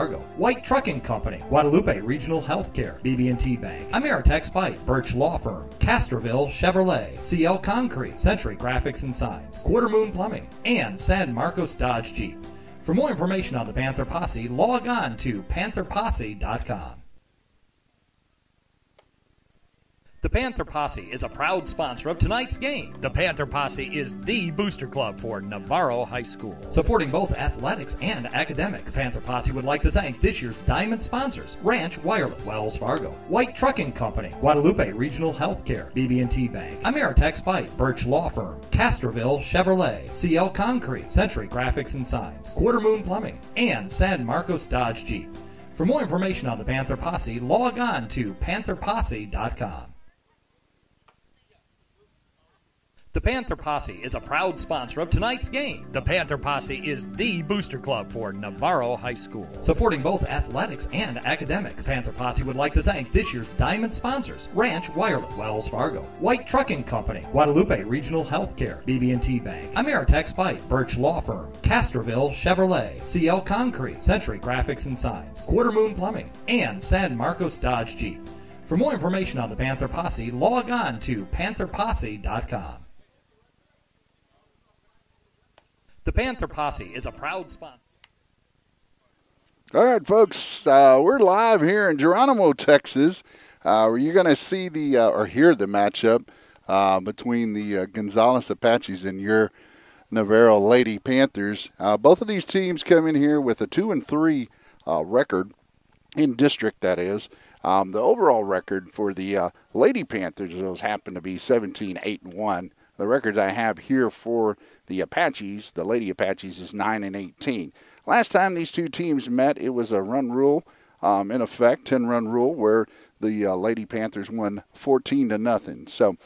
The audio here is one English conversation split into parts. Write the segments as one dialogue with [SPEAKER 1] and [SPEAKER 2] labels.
[SPEAKER 1] Fargo, White Trucking Company, Guadalupe Regional Healthcare, BB&T Bank, Ameritex Pipe, Birch Law Firm, Casterville Chevrolet, CL Concrete, Century Graphics and Signs, Quarter Moon Plumbing, and San Marcos Dodge Jeep. For more information on the Panther Posse, log on to pantherposse.com. The Panther Posse is a proud sponsor of tonight's game. The Panther Posse is the booster club for Navarro High School. Supporting both athletics and academics, Panther Posse would like to thank this year's diamond sponsors: Ranch Wireless, Wells Fargo, White Trucking Company, Guadalupe Regional Healthcare, BB&T Bank, Ameritex Pipe, Birch Law Firm, Casterville Chevrolet, CL Concrete, Century Graphics and Signs, Quarter Moon Plumbing, and San Marcos Dodge Jeep. For more information on the Panther Posse, log on to pantherposse.com. The Panther Posse is a proud sponsor of tonight's game. The Panther Posse is the booster club for Navarro High School. Supporting both athletics and academics, Panther Posse would like to thank this year's diamond sponsors: Ranch Wireless, Wells Fargo, White Trucking Company, Guadalupe Regional Healthcare, BB&T Bank, Ameritex Pipe, Birch Law Firm, Casterville Chevrolet, CL Concrete, Century Graphics and Signs, Quarter Moon Plumbing, and San Marcos Dodge Jeep. For more information on the Panther Posse, log on to pantherposse.com. The Panther Posse is a proud sponsor.
[SPEAKER 2] All right, folks, we're live here in Geronimo, Texas, where you're going to see or hear the matchup between the Gonzales Apaches and your Navarro Lady Panthers. Both of these teams come in here with a 2-3 record in district, that is. The overall record for the Lady Panthers those happen to be 17-8-1. The records I have here for the Apaches, the Lady Apaches, is 9-18. Last time these two teams met, it was a run rule in effect, 10-run rule, where the Lady Panthers won 14-0. So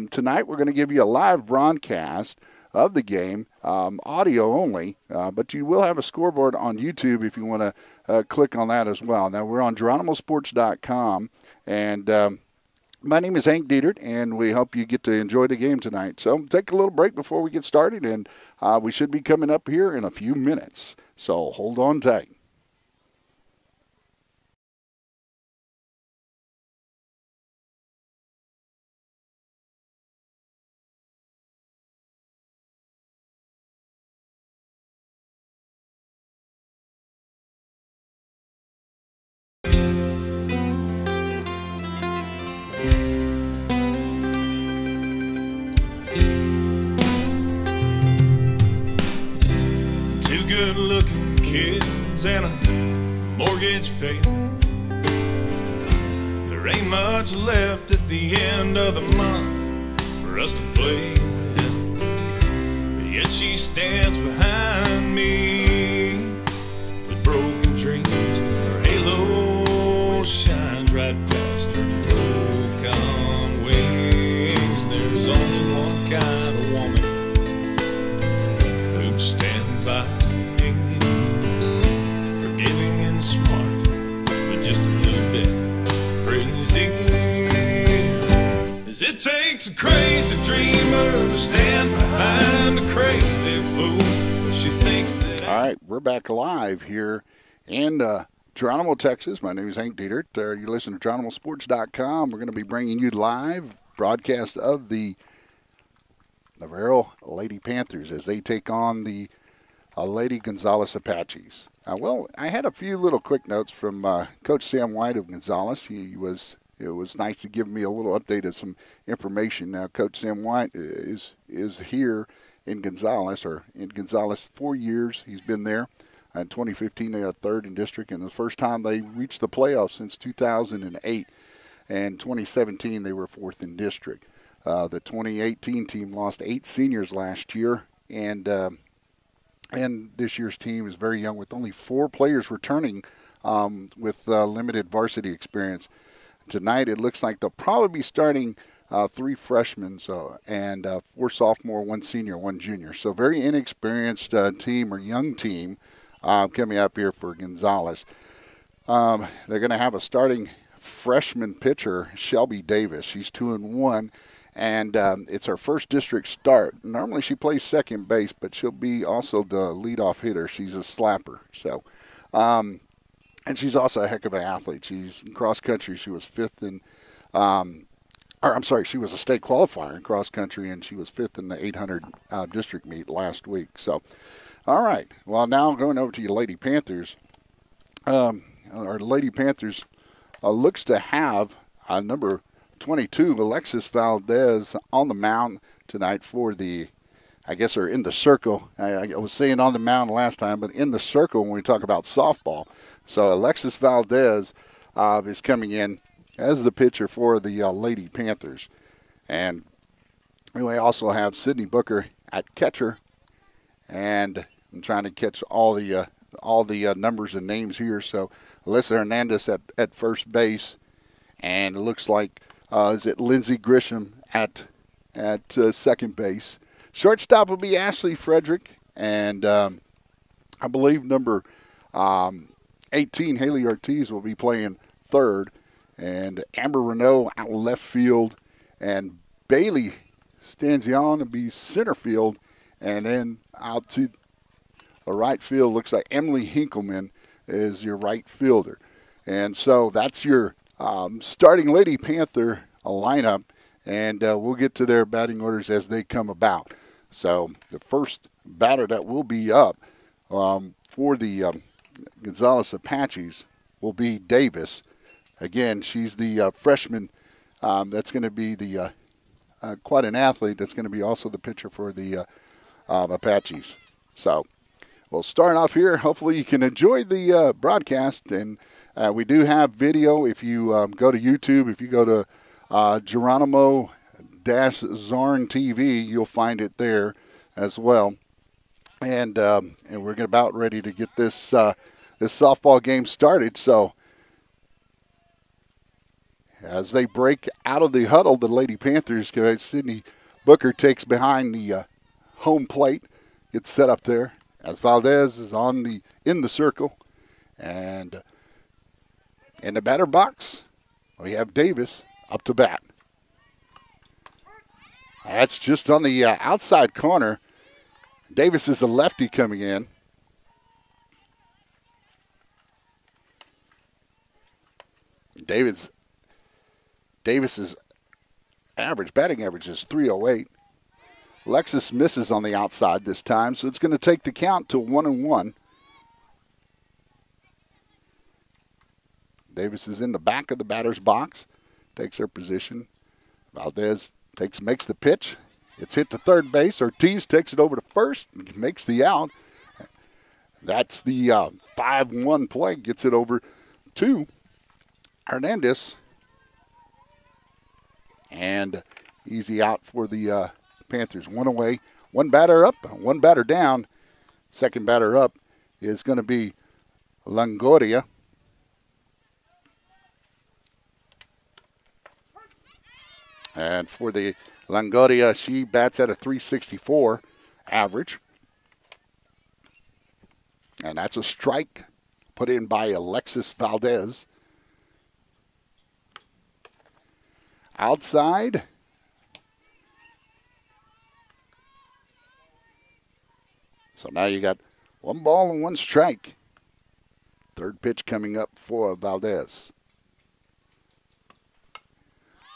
[SPEAKER 2] tonight we're going to give you a live broadcast of the game, audio only, but you will have a scoreboard on YouTube if you want to click on that as well. Now we're on GeronimoSports.com, and my name is Hank Dietert, and we hope you get to enjoy the game tonight. So take a little break before we get started, and we should be coming up here in a few minutes. So hold on tight.
[SPEAKER 3] Good-looking kids and a mortgage paid. There ain't much left at the end of the month for us to play with. Yet she stands behind me with broken dreams. Her halo shines right past her broken wings. There's only one kind of woman who'd stand by, smart, but just a little bit crazy. As it takes a crazy dreamer to stand behind a crazy fool. She thinks that.
[SPEAKER 2] All right, we're back live here in Geronimo, Texas. My name is Hank Dietert. You listen to GeronimoSports.com. We're going to be bringing you live broadcast of the Navarro Lady Panthers as they take on the Lady Gonzales Apaches. Well, I had a few little quick notes from Coach Sam White of Gonzales. It was nice to give me a little update of some information. Now, Coach Sam White is here in Gonzales, 4 years. He's been there. In 2015, they got third in district, and the first time they reached the playoffs since 2008. And 2017, they were fourth in district. The 2018 team lost 8 seniors last year, and this year's team is very young with only 4 players returning with limited varsity experience. Tonight it looks like they'll probably be starting 3 freshmen and 4 sophomore, 1 senior, 1 junior. So very inexperienced team or young team coming up here for Gonzales. They're going to have a starting freshman pitcher, Shelby Davis. She's 2-1. And it's her first district start. Normally she plays second base, but she'll be also the leadoff hitter. She's a slapper. So And she's also a heck of an athlete. She's in cross country. She was fifth in, she was a state qualifier in cross country, and she was fifth in the 800 district meet last week. So, all right. Well, now going over to your Lady Panthers. Our Lady Panthers looks to have number 22, Alexis Valdez, on the mound tonight for the, I guess, or in the circle. I was saying on the mound last time, but in the circle when we talk about softball. So Alexis Valdez is coming in as the pitcher for the Lady Panthers. And we also have Sydney Booker at catcher. And I'm trying to catch all the numbers and names here. So Alyssa Hernandez at first base. And it looks like, is it Lindsey Grisham at second base. Shortstop will be Ashley Frederick. And I believe number 18, Haley Ortiz, will be playing third. And Amber Renault out left field. And Bailey Stanzion will be center field. And then out to the right field, looks like Emily Hinkleman is your right fielder. And so that's your starting Lady Panther lineup. And we'll get to their batting orders as they come about. So the first batter that will be up for the Gonzales Apaches will be Davis. Again, she's the freshman that's going to be the quite an athlete. That's going to be also the pitcher for the Apaches. So we'll start off here. Hopefully you can enjoy the broadcast. And we do have video. If you go to YouTube, if you go to Geronimo-Zorn TV, you'll find it there as well. And we're about ready to get this softball game started. So as they break out of the huddle, the Lady Panthers, Sydney Booker takes behind the home plate, gets set up there as Valdez is in the circle. And in the batter box, we have Davis up to bat. That's just on the outside corner. Davis is a lefty coming in. Davis's batting average is 308. Lexus misses on the outside this time, so it's going to take the count to 1-1. Davis is in the back of the batter's box, takes her position. Valdez makes the pitch. It's hit to third base. Ortiz takes it over to first, makes the out. That's the 5-1 play, gets it over to Hernandez. And easy out for the Panthers. One away, one batter up, one batter down. Second batter up is going to be Longoria. And for the Longoria, she bats at a 364 average. And that's a strike put in by Alexis Valdez. Outside. So now you got one ball and one strike. Third pitch coming up for Valdez.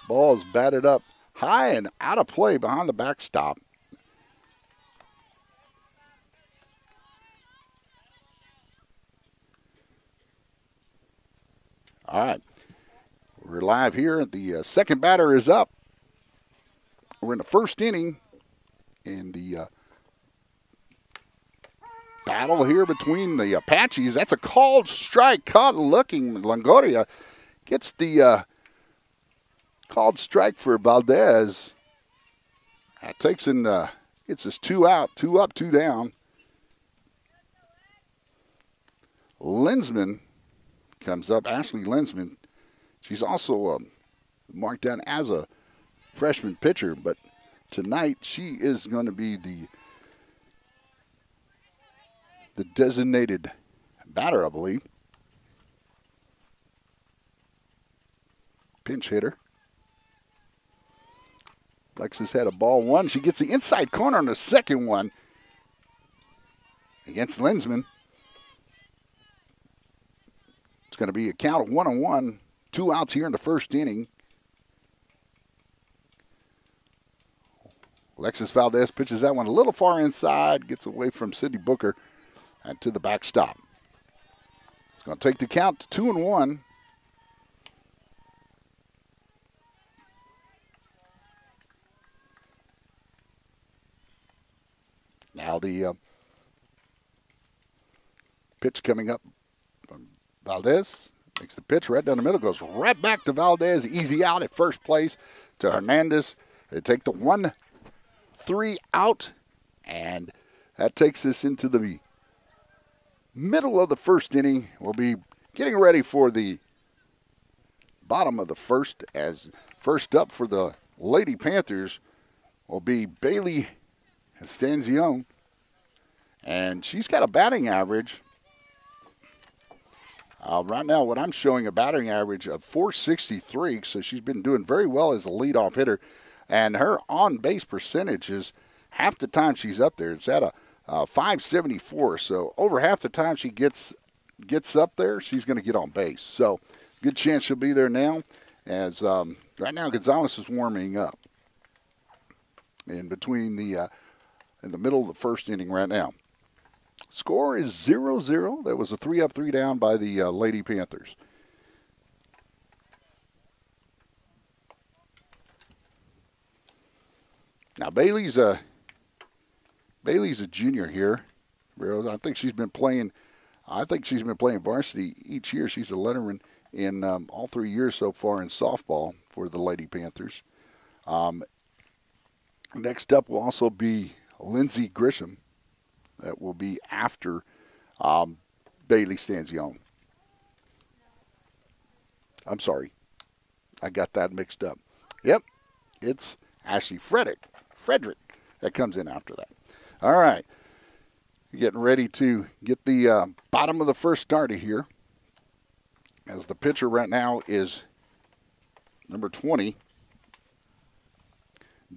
[SPEAKER 2] Ball is batted up high and out of play behind the backstop. All right. We're live here. The second batter is up. We're in the first inning in the battle here between the Apaches. That's a called strike. Caught looking. Longoria gets the called strike for Valdez. That takes in, gets us 2 out, 2 up, 2 down. Lensman comes up. Ashley Lensman. She's also marked down as a freshman pitcher, but tonight she is going to be the designated batter, I believe. Pinch hitter. Lexus had a ball one. She gets the inside corner on the second one against Lensman. going to be a count of 1-1, 2 outs here in the first inning. Alexis Valdez pitches that one a little far inside, gets away from Sydney Booker and to the backstop. It's going to take the count to 2-1. Now the pitch coming up from Valdez. Makes the pitch right down the middle, goes right back to Valdez. Easy out at first place to Hernandez. They take the 1-3 out, and that takes us into the middle of the first inning. We'll be getting ready for the bottom of the first, as first up for the Lady Panthers will be Bailey Stanzione, and she's got a batting average. Right now, what I'm showing a batting average of .463, so she's been doing very well as a leadoff hitter, and her on-base percentage is half the time she's up there. It's at a .574, so over half the time she gets up there, she's going to get on base. So good chance she'll be there now, as right now Gonzalez is warming up in between in the middle of the first inning right now. Score is 0-0. That was a 3-up, 3-down by the Lady Panthers. Now Bailey's a junior here. I think she's been playing varsity each year. She's a letterman in all 3 years so far in softball for the Lady Panthers. Next up will also be Lindsey Grisham. That will be after Bailey Stanzione. I'm sorry. I got that mixed up. Yep, it's Ashley Frederick that comes in after that. All right. Getting ready to get the bottom of the first started here. As the pitcher right now is number 20,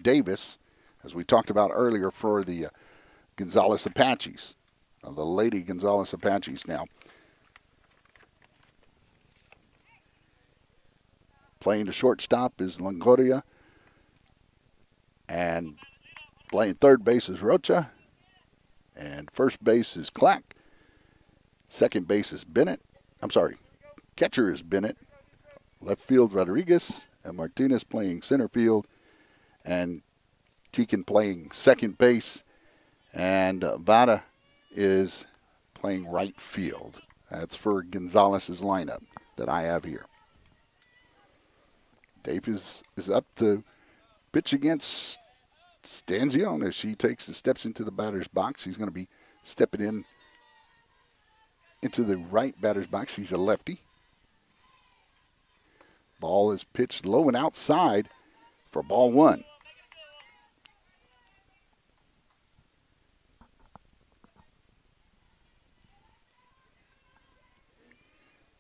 [SPEAKER 2] Davis, as we talked about earlier for the Gonzales Apaches, the Lady Gonzales Apaches now. Playing the shortstop is Longoria, and playing third base is Rocha, and first base is Clack. Second base is Bennett. I'm sorry, catcher is Bennett. Left field, Rodriguez, and Martinez playing center field, and Teakin playing second base. And Vada is playing right field. That's for Gonzalez's lineup that I have here. Davis is up to pitch against Stanzione as she takes the steps into the batter's box. She's going to be stepping into the right batter's box. She's a lefty. Ball is pitched low and outside for ball 1.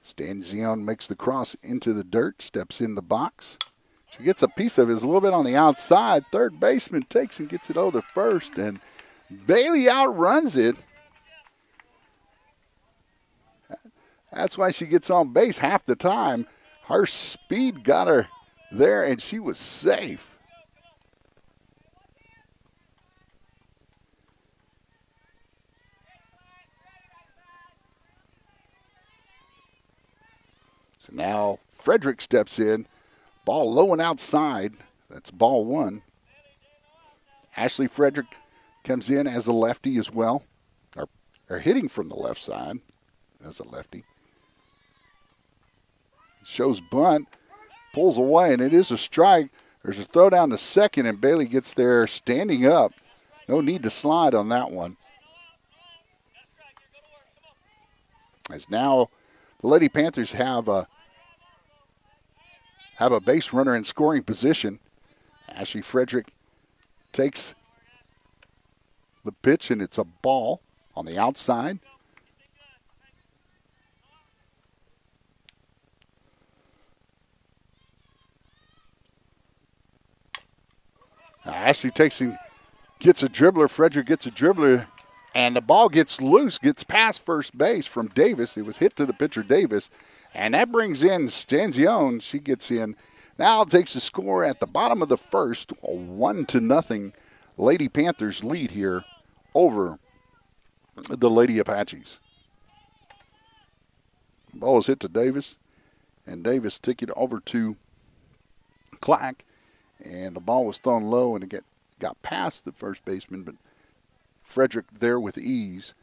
[SPEAKER 2] Stanzione makes the cross into the dirt, steps in the box. She gets a piece of it, a little bit on the outside. Third baseman takes and gets it over to first, and Bailey outruns it. That's why she gets on base half the time. Her speed got her there, and she was safe. So now Frederick steps in. Ball low and outside. That's ball 1. Ashley Frederick comes in as a lefty as well. Or hitting from the left side as a lefty. Shows bunt. Pulls away, and it is a strike. There's a throw down to second, and Bailey gets there standing up. No need to slide on that one. As now the Lady Panthers have a base runner in scoring position. Ashley Frederick takes the pitch, and it's a ball on the outside. Now Ashley takes and gets a dribbler. Frederick gets a dribbler And the ball gets loose, gets past first base from Davis. It was hit to the pitcher, Davis. And that brings in Stanzione. She gets in. Now takes the score at the bottom of the first. A 1-0 Lady Panthers lead here over the Lady Apaches. Ball is hit to Davis. And Davis took it over to Clack. And the ball was thrown low and it got past the first baseman. But Frederick there with ease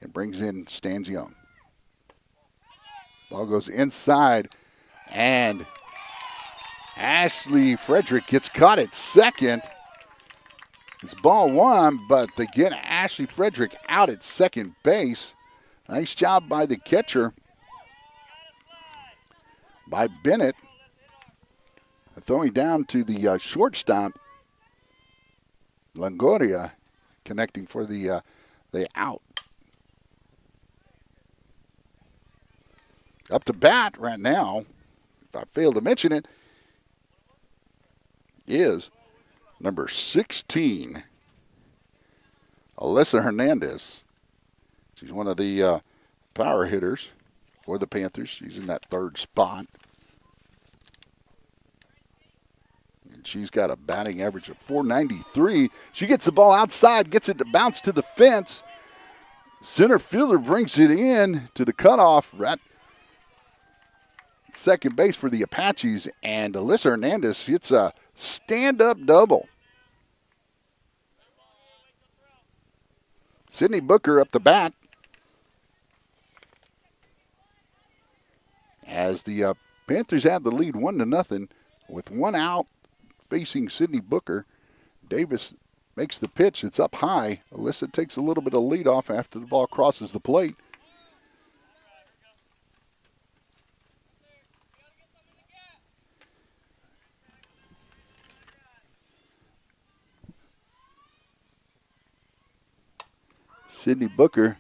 [SPEAKER 2] and brings in Stanzione. Ball goes inside, and Ashley Frederick gets caught at second. It's ball one, but they get Ashley Frederick out at second base. Nice job by the catcher, by Bennett, throwing down to the shortstop, Longoria, connecting for the out. Up to bat right now, if I failed to mention it, is number 16, Alyssa Hernandez. She's one of the power hitters for the Panthers. She's in that third spot. And she's got a batting average of .493. She gets the ball outside, gets it to bounce to the fence. Center fielder brings it in to the cutoff right second base for the Apaches, and Alyssa Hernandez hits a stand-up double. Sydney Booker up the bat as the Panthers have the lead 1-0 with one out facing Sydney Booker. Davis makes the pitch. It's up high. Alyssa takes a little bit of lead off after the ball crosses the plate. Sydney Booker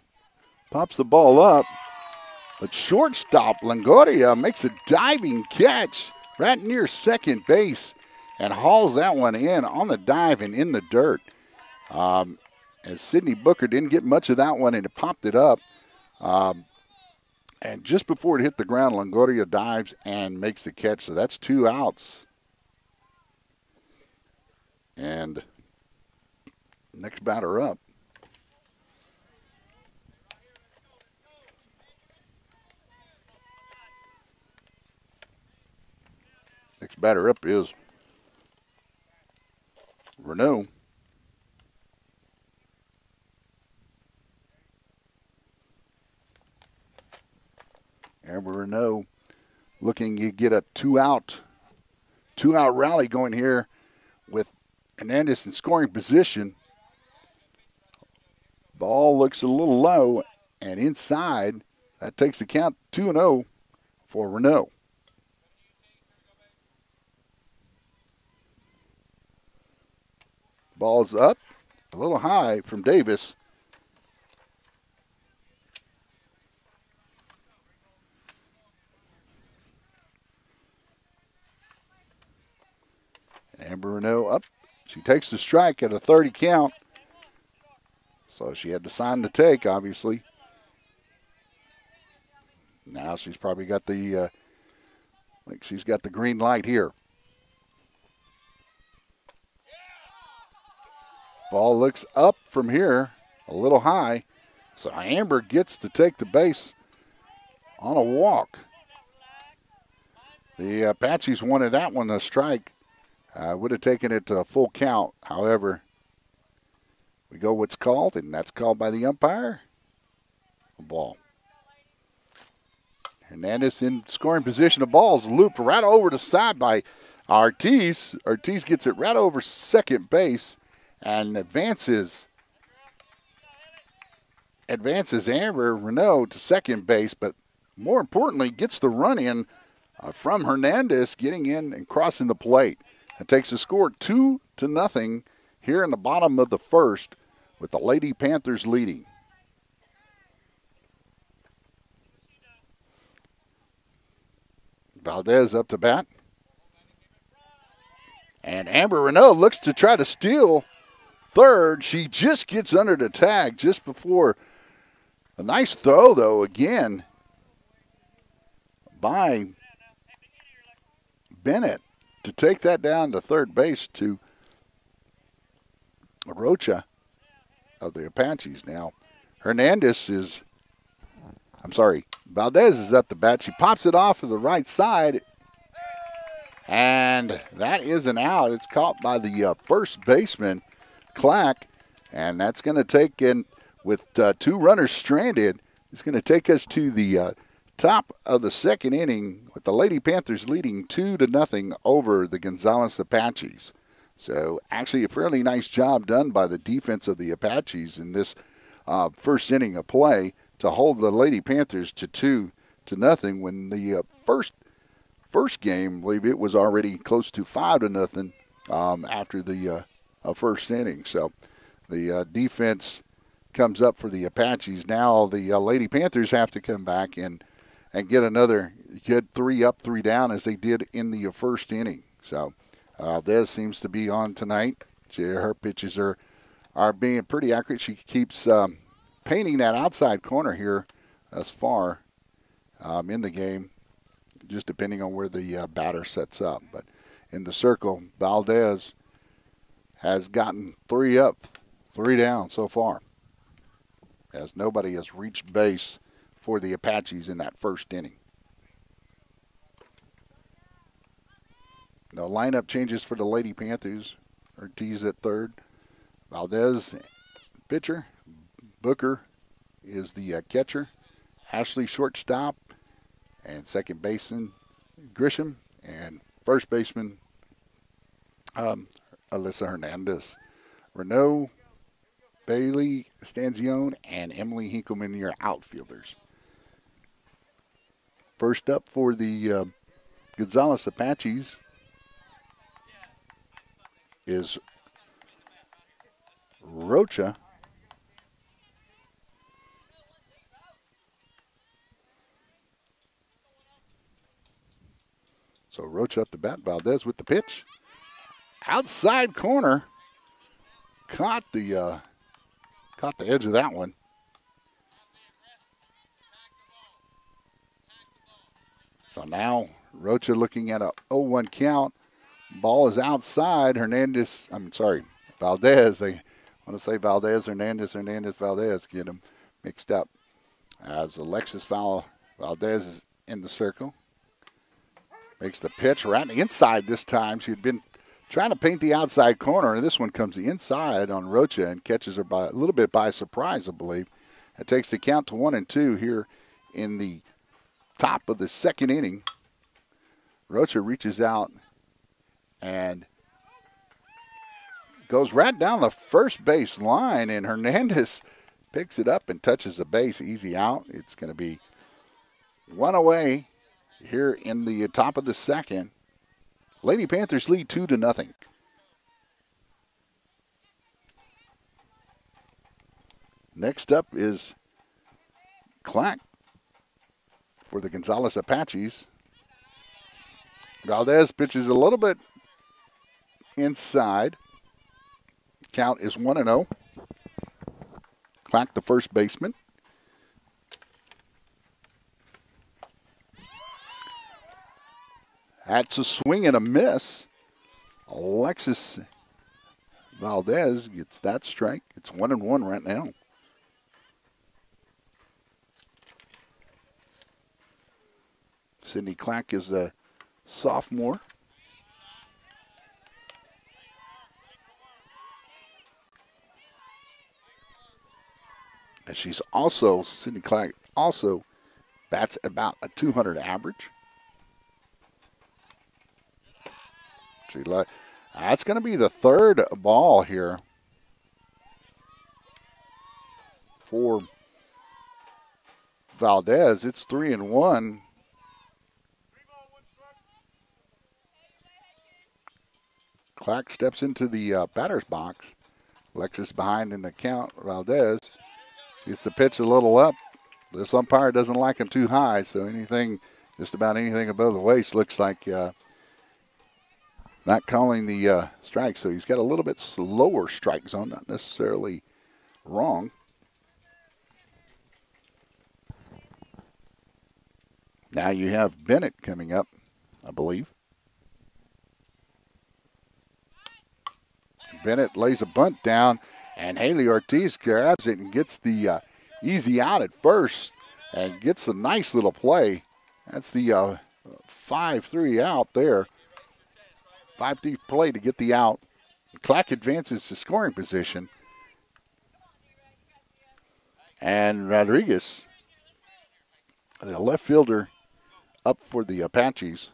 [SPEAKER 2] pops the ball up, but shortstop Longoria makes a diving catch right near second base and hauls that one in on the dive and in the dirt. As Sydney Booker didn't get much of that one, and it popped it up. And just before it hit the ground, Longoria dives and makes the catch. So that's 2 outs. And next batter up. Next batter up is Renault. Amber Renault looking to get a two-out rally going here with Hernandez in scoring position. Ball looks a little low, and inside, that takes the count 2-0 for Renault. Ball's up, a little high from Davis. Amber Renault up. She takes the strike at a 30 count. So she had the sign to take, obviously. Now she's probably got the, she's got the green light here. Ball looks up from here, a little high. So Amber gets to take the base on a walk. The Apaches wanted that one a strike. Would have taken it to a full count. However, we go what's called, and that's called by the umpire, a ball. Hernandez in scoring position. The ball's looped right over the side by Ortiz. Ortiz gets it right over second base and advances Amber Renault to second base, but more importantly, gets the run in from Hernandez, getting in and crossing the plate. It takes the score 2-0 here in the bottom of the first, with the Lady Panthers leading. Valdez up to bat. And Amber Renault looks to try to steal third. She just gets under the tag just before. A nice throw, though, again, by Bennett to take that down to third base to Rocha of the Apaches. Now, Valdez is up the bat. She pops it off to the right side, and that is an out. It's caught by the first baseman, Clack, and that's going to take in, with two runners stranded, it's going to take us to the top of the second inning with the Lady Panthers leading 2-0 over the Gonzales Apaches. So actually a fairly nice job done by the defense of the Apaches in this first inning of play to hold the Lady Panthers to 2-0 when the first game, I believe it was already close to 5-0 after the first inning. So the defense comes up for the Apaches. Now the Lady Panthers have to come back and get another good 3 up, 3 down as they did in the first inning. So Valdez seems to be on tonight. Her pitches are being pretty accurate. She keeps painting that outside corner here thus far in the game, just depending on where the batter sets up. But in the circle, Valdez has gotten 3 up, 3 down so far, as nobody has reached base for the Apaches in that first inning. No lineup changes for the Lady Panthers. Ortiz at third. Valdez, pitcher. Booker is the catcher. Ashley, shortstop. And second baseman, Grisham. And first baseman, Alyssa Hernandez. Renault, Bailey, Stanzione, and Emily Hinkleman, your outfielders. First up for the Gonzales Apaches is Rocha. So Rocha up to bat. Valdez with the pitch. Outside corner. Caught the edge of that one. So now Rocha looking at a 0-1 count. Ball is outside. Valdez. I want to say Valdez, Valdez. Get them mixed up. As Alexis Valdez is in the circle. Makes the pitch right inside this time. She had been trying to paint the outside corner, and this one comes inside on Rocha and catches her by a little bit by surprise, I believe. It takes the count to 1-2 here in the top of the second inning. Rocha reaches out and goes right down the first base line, and Hernandez picks it up and touches the base. Easy out. It's going to be one away here in the top of the second. Lady Panthers lead 2-0. Next up is Clack for the Gonzales Apaches. Valdez pitches a little bit inside. Count is 1-0. Clack, the first baseman. That's a swing and a miss. Alexis Valdez gets that strike. It's 1-1 right now. Sydney Clack is a sophomore. And Sydney Clack also bats about a 200 average. That's going to be the third ball here for Valdez. It's 3-1. Clack steps into the batter's box. Alexis behind in the count. Valdez gets the pitch a little up. This umpire doesn't like him too high, so just about anything above the waist looks like not calling the strike, so he's got a little bit slower strike zone, not necessarily wrong. Now you have Bennett coming up, I believe. Bennett lays a bunt down, and Haley Ortiz grabs it and gets the easy out at first and gets a nice little play. That's the 5-3 out there. 5-3 play to get the out. Clack advances to scoring position. And Rodriguez, the left fielder, up for the Apaches.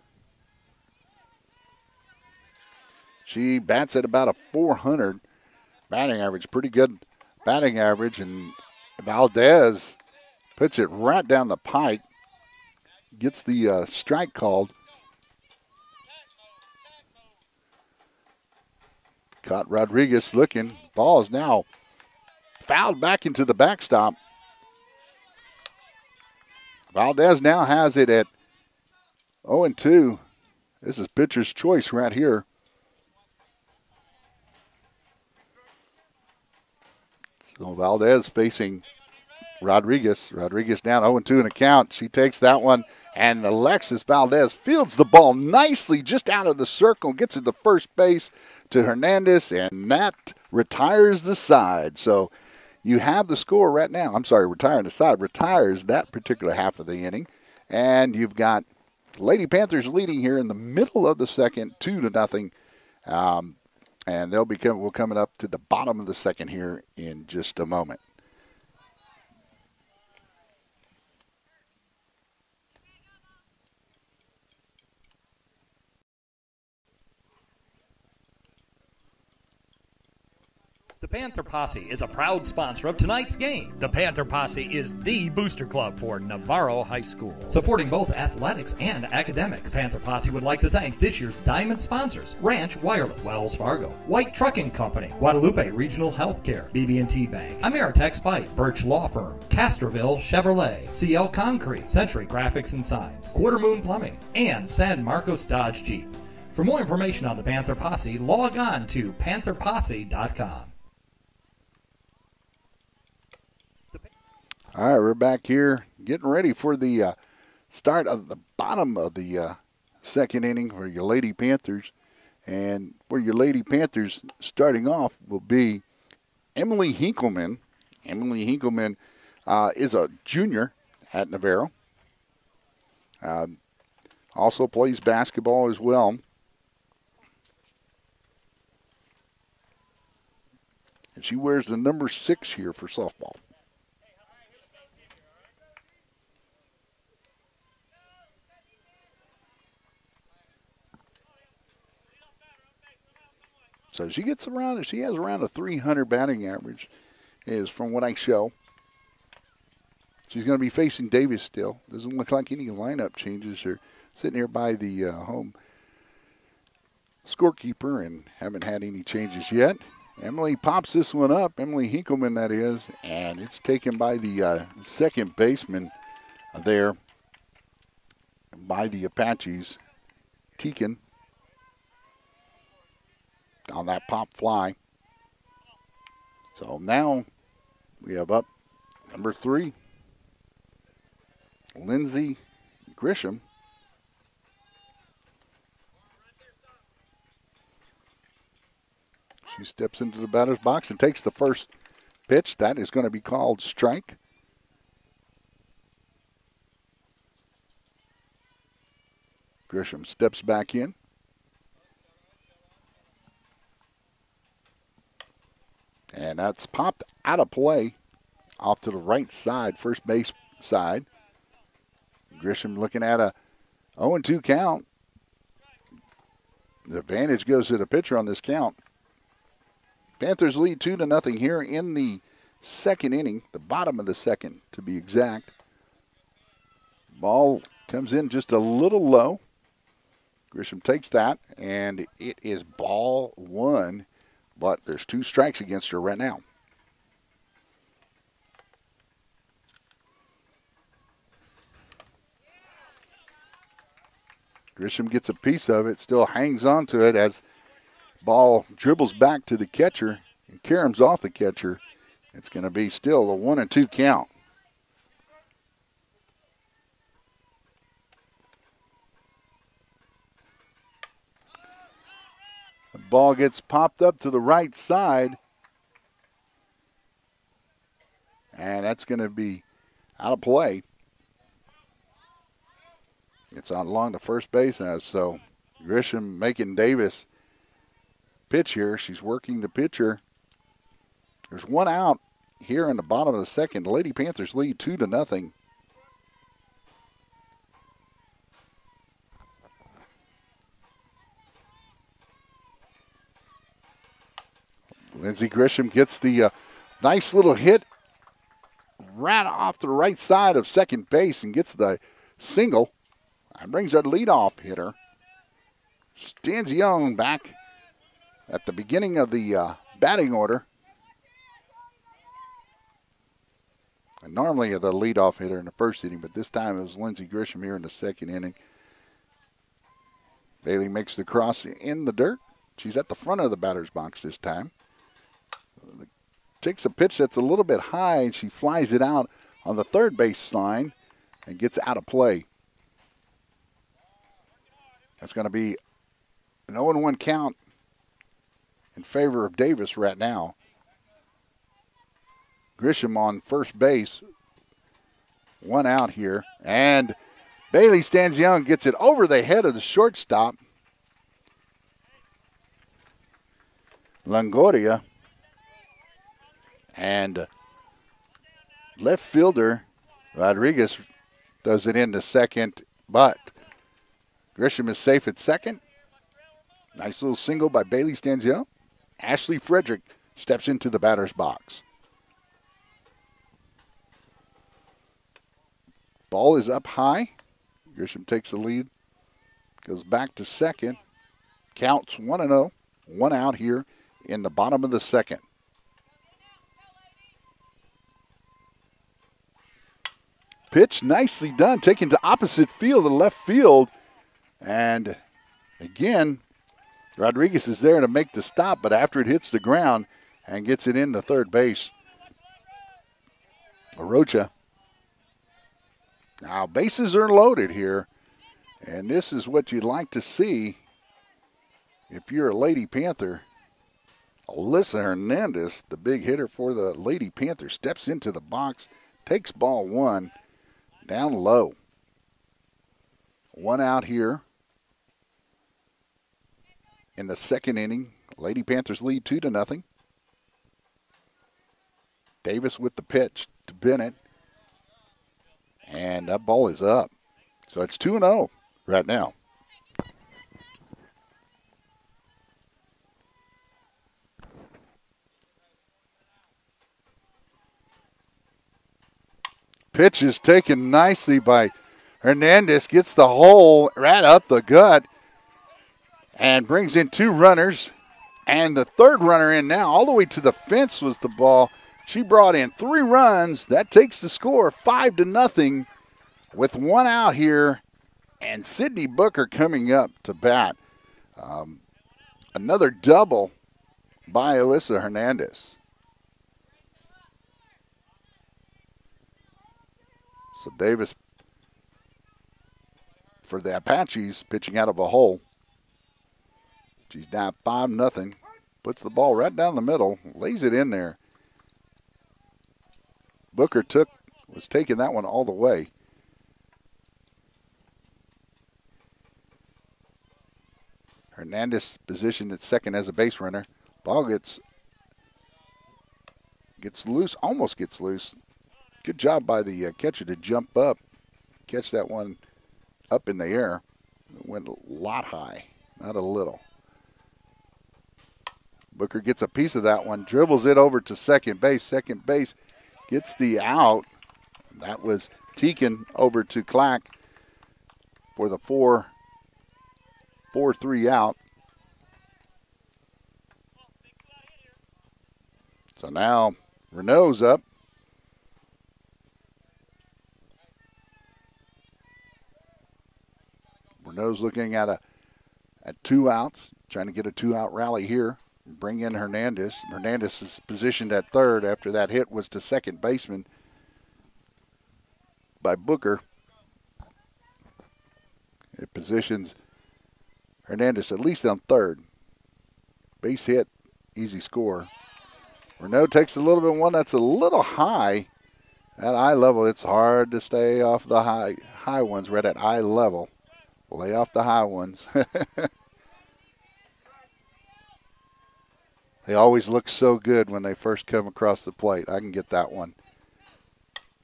[SPEAKER 2] She bats at about a 400 batting average. Pretty good batting average. And Valdez puts it right down the pike. Gets the strike called. Caught Rodriguez looking. Ball is now fouled back into the backstop. Valdez now has it at 0-2. This is pitcher's choice right here. So Valdez facing Rodriguez. Rodriguez down 0-2 in a count. She takes that one, and Alexis Valdez fields the ball nicely just out of the circle, gets it to first base to Hernandez, and that retires the side. So you have the score right now. I'm sorry, retiring the side. Retires that particular half of the inning. And you've got Lady Panthers leading here in the middle of the second, 2-0. And we'll coming up to the bottom of the second here in just a moment.
[SPEAKER 1] The Panther Posse is a proud sponsor of tonight's game. The Panther Posse is the booster club for Navarro High School, supporting both athletics and academics. Panther Posse would like to thank this year's diamond sponsors: Ranch Wireless, Wells Fargo, White Trucking Company, Guadalupe Regional Healthcare, BB&T Bank, Ameritex Pipe, Birch Law Firm, Castroville Chevrolet, CL Concrete, Century Graphics and Signs, Quarter Moon Plumbing, and San Marcos Dodge Jeep. For more information on the Panther Posse, log on to pantherposse.com.
[SPEAKER 2] All right, we're back here getting ready for the start of the bottom of the second inning for your Lady Panthers. And for your Lady Panthers, starting off will be Emily Hinkleman. Emily Hinkleman is a junior at Navarro. Also plays basketball as well. And she wears the number 6 here for softball. So she has around a 300 batting average, is from what I show. She's going to be facing Davis still. Doesn't look like any lineup changes. They're sitting here by the home scorekeeper and haven't had any changes yet. Emily pops this one up, Emily Hinkleman that is, and it's taken by the second baseman there by the Apaches, Teakin, on that pop fly. So now we have up number 3, Lindsay Grisham. She steps into the batter's box and takes the first pitch. That is going to be called strike. Grisham steps back in. And that's popped out of play off to the right side, first base side. Grisham looking at a 0-2 count. The advantage goes to the pitcher on this count. Panthers lead 2-0 here in the second inning, the bottom of the second to be exact. Ball comes in just a little low. Grisham takes that, and it is ball 1. But there's 2 strikes against her right now. Grisham gets a piece of it, still hangs on to it as ball dribbles back to the catcher and caroms off the catcher. It's going to be still a 1-2 count. The ball gets popped up to the right side, and that's going to be out of play. It's out along the first base, so Grisham making Davis pitch here. She's working the pitcher. There's one out here in the bottom of the second. The Lady Panthers lead 2-0. Lindsey Grisham gets the nice little hit right off to the right side of second base and gets the single and brings our leadoff hitter, Stanzione, back at the beginning of the batting order. And normally the leadoff hitter in the first inning, but this time it was Lindsey Grisham here in the second inning. Bailey makes the cross in the dirt. She's at the front of the batter's box this time. Takes a pitch that's a little bit high, and she flies it out on the third base line and gets out of play. That's going to be an 0-1 count in favor of Davis right now. Grisham on first base. One out here. And Bailey Stanzione gets it over the head of the shortstop. Longoria. And left fielder Rodriguez does it into second, but Grisham is safe at second. Nice little single by Bailey Stanzione. Ashley Frederick steps into the batter's box. Ball is up high. Grisham takes the lead, goes back to second. Counts 1-0, one out here in the bottom of the second. Pitch nicely done, taken to opposite field and left field. And again, Rodriguez is there to make the stop, but after it hits the ground and gets it into third base, Arocha. Now, bases are loaded here, and this is what you'd like to see if you're a Lady Panther. Alyssa Hernandez, the big hitter for the Lady Panther, steps into the box, takes ball one, down low. One out here in the second inning. Lady Panthers lead 2-0. Davis with the pitch to Bennett. And that ball is up. So it's 2-0 right now. Pitch is taken nicely by Hernandez. Gets the hole right up the gut and brings in two runners. And the third runner in now, all the way to the fence was the ball. She brought in 3 runs. That takes the score 5-0 with one out here. And Sydney Booker coming up to bat. Another double by Alyssa Hernandez. So Davis, for the Apaches, pitching out of a hole. She's down 5-0. Puts the ball right down the middle, lays it in there. Booker was taking that one all the way. Hernandez positioned at second as a base runner. Ball gets loose, almost gets loose. Good job by the catcher to jump up, catch that one up in the air. It went a lot high, not a little. Booker gets a piece of that one, dribbles it over to second base. Second base gets the out. That was Teakin over to Clack for the 4-3 out. So now Renault's up. Renault's looking at two outs, trying to get a two-out rally here. Bring in Hernandez. Hernandez is positioned at third after that hit was to second baseman by Booker. It positions Hernandez at least on third. Base hit, easy score. Renault takes a little bit one that's a little high. At eye level, it's hard to stay off the high ones right at eye level. Lay off the high ones. They always look so good when they first come across the plate. I can get that one.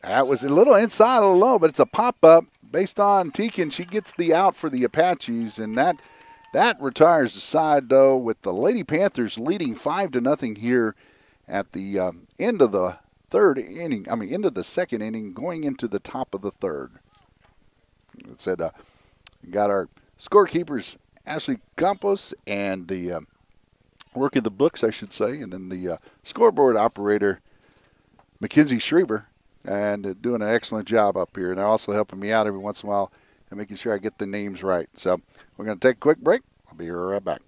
[SPEAKER 2] That was a little inside, a little low, but it's a pop-up based on Teakin. She gets the out for the Apaches, and that retires the side, though, with the Lady Panthers leading 5-0 here at the end of the end of the second inning, going into the top of the third. It said, we got our scorekeepers, Ashley Campos, and the working the books, I should say, and then the scoreboard operator, Mackenzie Schreiber, and doing an excellent job up here. And they're also helping me out every once in a while and making sure I get the names right. So we're going to take a quick break. I'll be right back.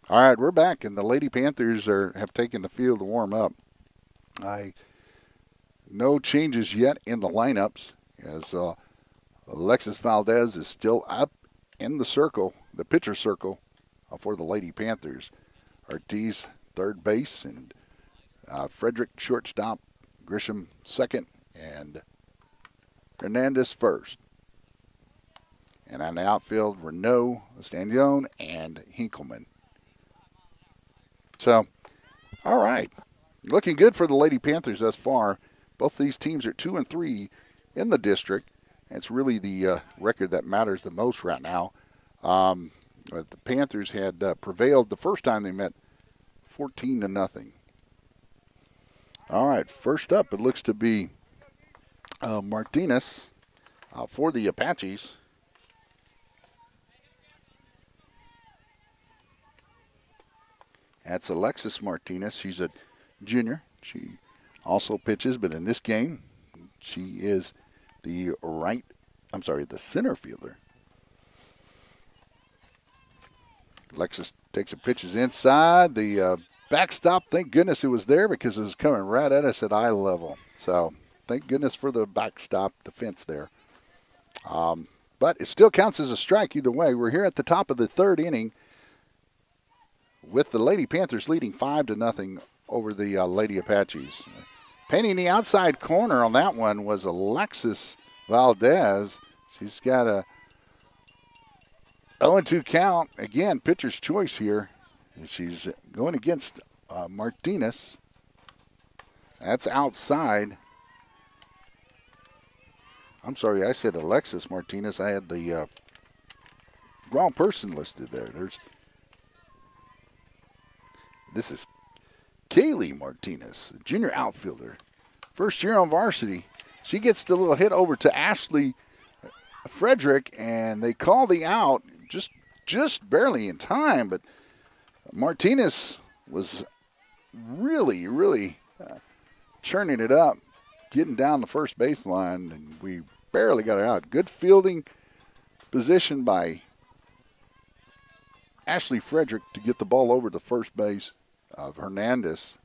[SPEAKER 2] All right, we're back, and the Lady Panthers have taken the field to warm up. No changes yet in the lineups, as Alexis Valdez is still up in the circle, the pitcher circle, for the Lady Panthers. Ortiz, third base, and Frederick, shortstop, Grisham, second, and Hernandez, first. And on the outfield, Renault, Stanzione, and Hinkleman. So, all right. Looking good for the Lady Panthers thus far. Both these teams are 2-3 in the district. It's really the record that matters the most right now. But the Panthers had prevailed the first time they met 14-0. All right, first up, it looks to be Martinez for the Apaches. That's Alexis Martinez. She's a junior. She also pitches, but in this game, she is the center fielder. Alexis takes the pitches inside. The backstop, thank goodness it was there because it was coming right at us at eye level. So thank goodness for the backstop defense there. But it still counts as a strike either way. We're here at the top of the third inning, with the Lady Panthers leading 5-0 over the Lady Apaches. Painting the outside corner on that one was Alexis Valdez. She's got a 0-2 count. Again, pitcher's choice here. She's going against Martinez. That's outside. I'm sorry, I said Alexis Martinez. I had the wrong person listed there. This is Kaylee Martinez, junior outfielder. First year on varsity. She gets the little hit over to Ashley Frederick, and they call the out just barely in time. But Martinez was really churning it up, getting down the first baseline, and we barely got her out. Good fielding position by Ashley Frederick to get the ball over to first base of Hernandez.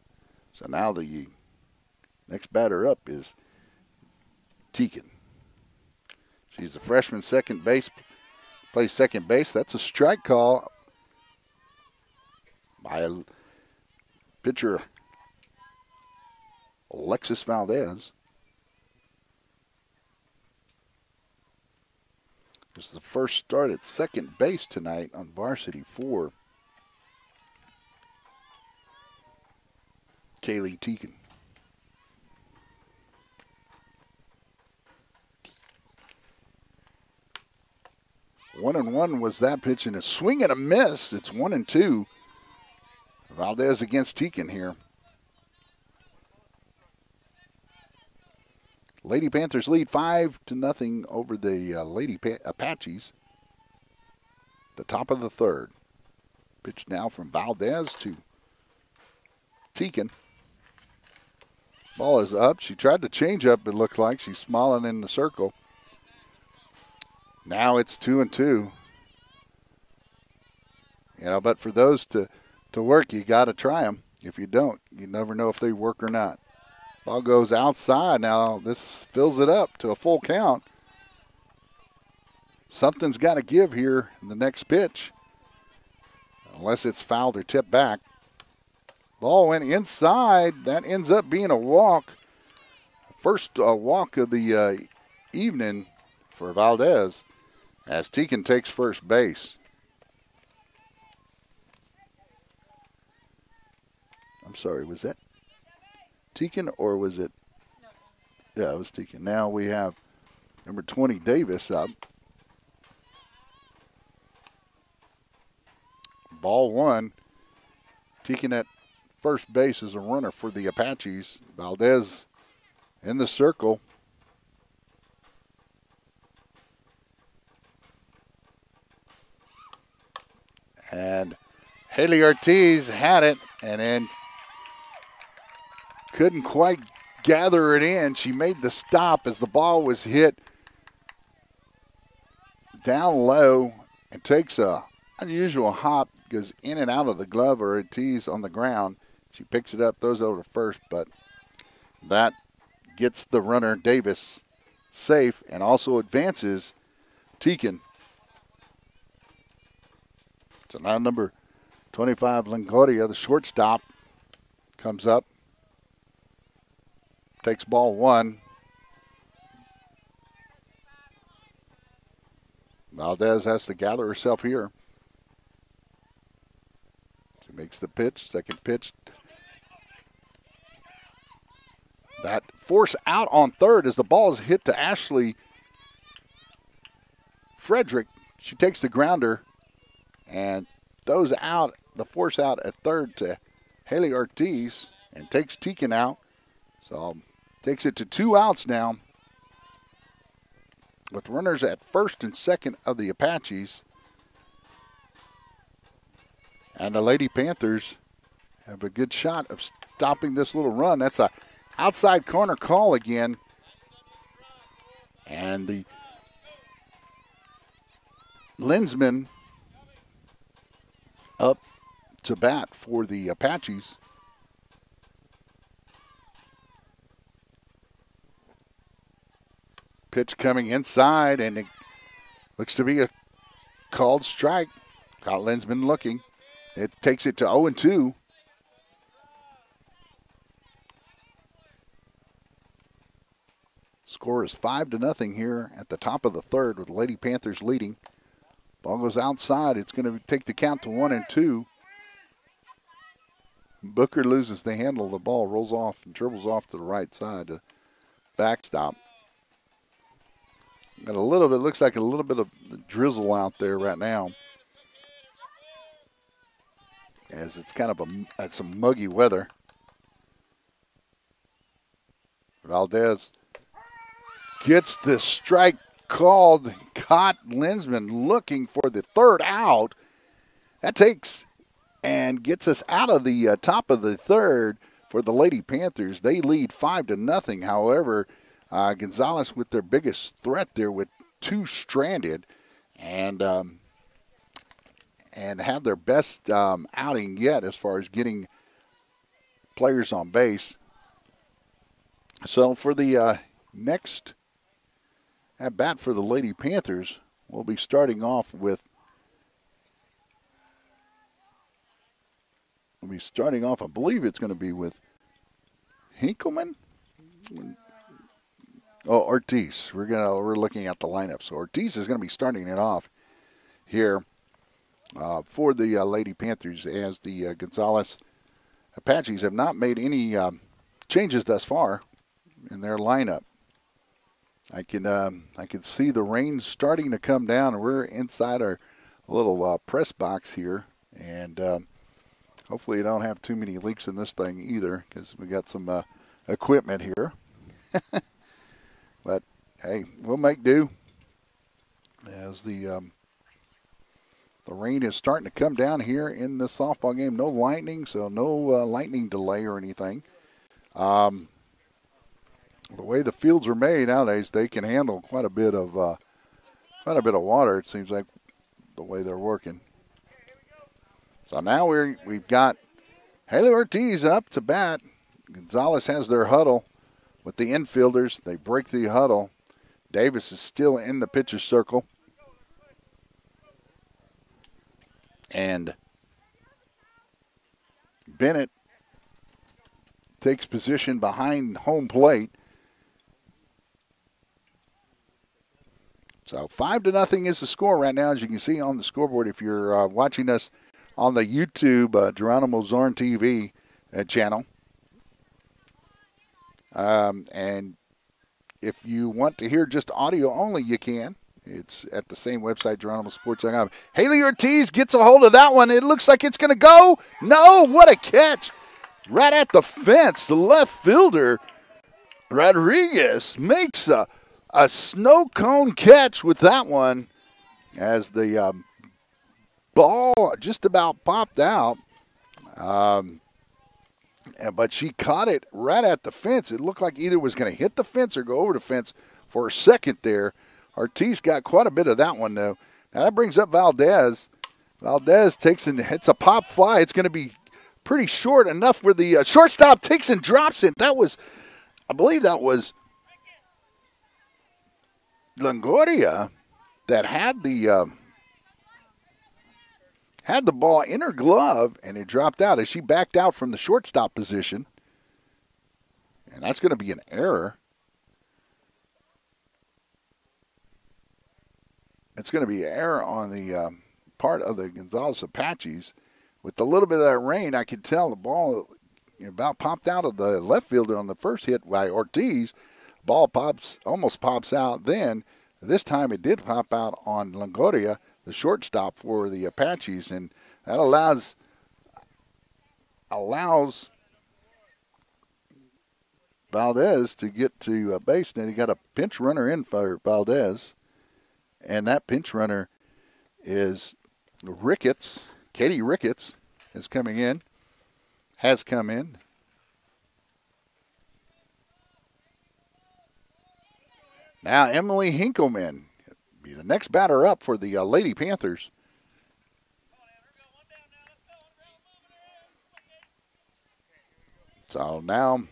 [SPEAKER 2] So now the next batter up is Teakin. She's a freshman second base, plays second base. That's a strike call by pitcher Alexis Valdez. This is the first start at second base tonight on varsity for Kaylee Teakin. 1-1 was that pitch, and a swing and a miss. It's 1-2. Valdez against Teakin here. Lady Panthers lead 5-0 over the Lady Apaches. The top of the third. Pitch now from Valdez to Teakin. Ball is up. She tried to change up, it looked like. She's smiling in the circle. Now it's 2-2. But for those to work, you got to try them. If you don't, you never know if they work or not. Ball goes outside. Now this fills it up to a full count. Something's got to give here in the next pitch, unless it's fouled or tipped back. Ball went inside. That ends up being a walk. First walk of the evening for Valdez as Teakin takes first base. I'm sorry, was that Teakin or was it? Yeah, it was Teakin. Now we have number 20, Davis, up. Ball one. Teakin at first base as a runner for the Apaches. Valdez in the circle. And Haley Ortiz had it and then couldn't quite gather it in. She made the stop as the ball was hit down low and takes a unusual hop, goes in and out of the glove or Ortiz on the ground. She picks it up, throws it over to first, but that gets the runner Davis safe and also advances Teakin. So now number 25, Longoria, the shortstop, comes up, takes ball one. Valdez has to gather herself here. She makes the pitch, second pitch. That force out on third as the ball is hit to Ashley Frederick. She takes the grounder and throws out the force out at third to Haley Ortiz and takes Teakin out. So takes it to 2 outs now with runners at first and second of the Apaches. And the Lady Panthers have a good shot of stopping this little run. That's a outside corner call again. And the Linsman up to bat for the Apaches. Pitch coming inside, and it looks to be a called strike. Got Linsman looking. It takes it to 0-2. Score is 5-0 here at the top of the third with the Lady Panthers leading. Ball goes outside. It's going to take the count to 1-2. Booker loses the handle of the ball, rolls off and dribbles off to the right side to backstop. Got a little bit, looks like a little bit of drizzle out there right now, as it's kind of some muggy weather. Valdez gets the strike called, caught Linsman looking for the third out. That takes and gets us out of the top of the third for the Lady Panthers. They lead 5-0. However, Gonzalez with their biggest threat there with 2 stranded and have their best outing yet as far as getting players on base. So for the next at bat for the Lady Panthers, we'll be starting off with I believe it's going to be with Hinkleman. Oh, Ortiz. We're looking at the lineup. So Ortiz is going to be starting it off here for the Lady Panthers, as the Gonzalez Apaches have not made any changes thus far in their lineup. I can see the rain starting to come down. We're inside our little press box here, and hopefully you don't have too many leaks in this thing either, because we got some equipment here. But hey, we'll make do. As the rain is starting to come down here in the softball game. No lightning, so no lightning delay or anything. The way the fields are made nowadays, they can handle quite a bit of water. It seems like the way they're working. So now we've got Haley Ortiz up to bat. Gonzalez has their huddle with the infielders. They break the huddle. Davis is still in the pitcher's circle. And Bennett takes position behind home plate. So 5-0 is the score right now, as you can see on the scoreboard. If you're watching us on the YouTube Geronimo-Zorn TV channel. And if you want to hear just audio only, you can. It's at the same website, GeronimoSports.com. Haley Ortiz gets a hold of that one. It looks like it's going to go. No, what a catch. Right at the fence. The left fielder, Rodriguez, makes a snow cone catch with that one as the ball just about popped out. But she caught it right at the fence. It looked like either was going to hit the fence or go over the fence for a second there. Ortiz got quite a bit of that one, though. Now that brings up Valdez. Valdez takes and hits a pop fly. It's going to be pretty short enough where the shortstop takes and drops it. That was, I believe that was Longoria that had the ball in her glove, and it dropped out as she backed out from the shortstop position. And that's going to be an error. It's going to be an error on the part of the Gonzales Apaches. With a little bit of that rain, I could tell the ball about popped out of the left fielder on the first hit by Ortiz. Ball almost pops out then. This time it did pop out on Longoria, the shortstop for the Apaches, and that allows Valdez to get to base. Now you got a pinch runner in for Valdez, and that pinch runner is Ricketts. Katie Ricketts has come in. Now Emily Hinkleman be the next batter up for the Lady Panthers. So now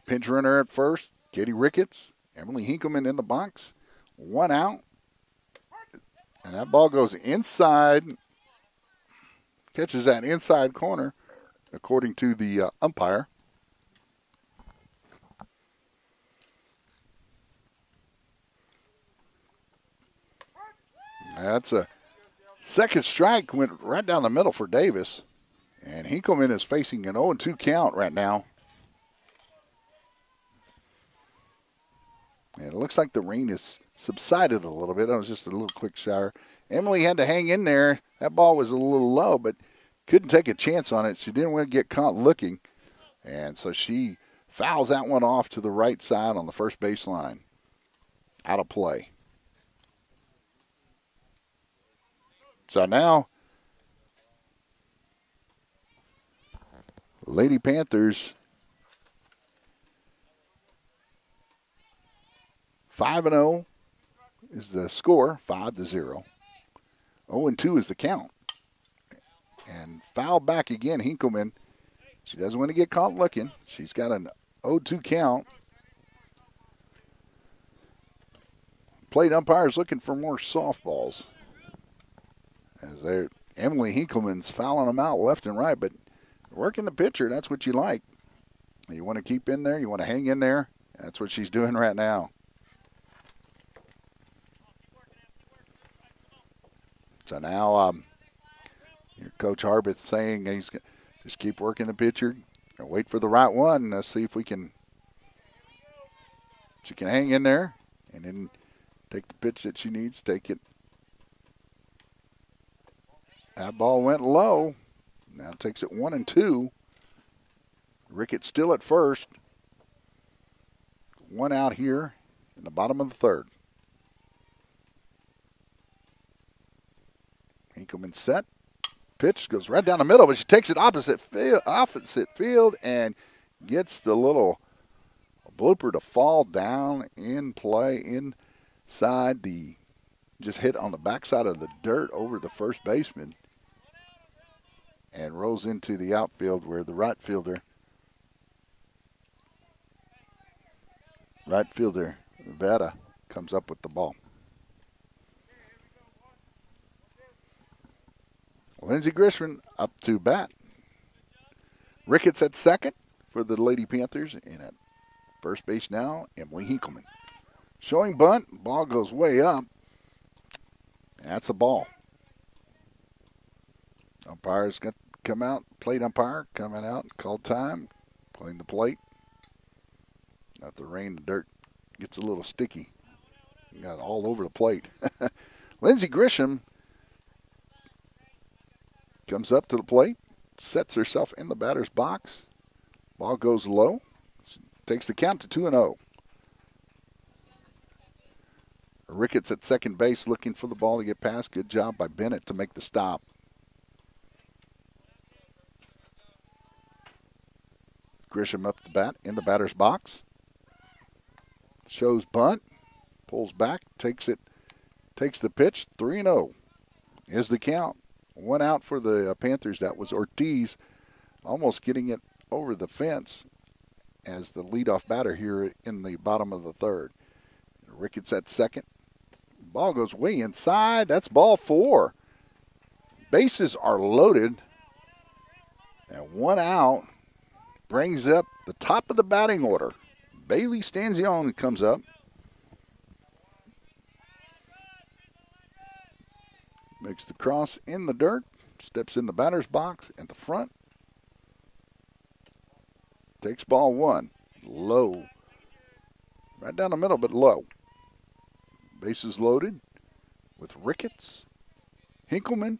[SPEAKER 2] pinch runner at first, Katie Ricketts, Emily Hinkleman in the box, one out, and that ball goes inside, catches that inside corner, according to the umpire. That's a second strike, went right down the middle for Davis. And Hinkleman is facing an 0-2 count right now. And it looks like the rain has subsided a little bit. That was just a little quick shower. Emily had to hang in there. That ball was a little low, but couldn't take a chance on it. She didn't want to get caught looking. And so she fouls that one off to the right side on the first baseline. Out of play. So now, Lady Panthers 5-0 is the score, 5-0. 0-2 is the count. And foul back again, Hinkleman. She doesn't want to get caught looking. She's got an 0-2 count. Plate umpires looking for more softballs. As Emily Hinkleman's fouling them out left and right, but working the pitcher, that's what you like. You want to keep in there, you want to hang in there. That's what she's doing right now. So now your Coach Harbith saying he's just keep working the pitcher, wait for the right one. Let's see if we can She can hang in there and then take the pitch that she needs, take it. That ball went low. Now takes it 1-2. Ricketts still at first. One out here in the bottom of the third. Hinkleman set. Pitch goes right down the middle, but she takes it opposite field and gets the little blooper to fall down in play inside the, just hit on the backside of the dirt over the first baseman and rolls into the outfield where the right fielder, Nevada, comes up with the ball. Lindsey Grisham up to bat. Ricketts at second for the Lady Panthers, and at first base now, Emily Hinkleman. Showing bunt, ball goes way up. That's a ball. Umpire's got to come out, plate umpire coming out, called time, clean the plate. Got the rain, the dirt gets a little sticky. Got all over the plate. Lindsey Grisham comes up to the plate, sets herself in the batter's box. Ball goes low, takes the count to 2-0. Ricketts at second base looking for the ball to get past. Good job by Bennett to make the stop. Grisham up the bat in the batter's box. Shows bunt, pulls back, takes the pitch. 3-0 is the count. One out for the Panthers. That was Ortiz, almost getting it over the fence as the leadoff batter here in the bottom of the third. Ricketts at second. Ball goes way inside. That's ball 4. Bases are loaded. And one out brings up the top of the batting order. Bailey Stanzione comes up. Makes the cross in the dirt. Steps in the batter's box at the front. Takes ball 1. Low. Right down the middle, but low. Bases loaded with Ricketts, Hinkleman,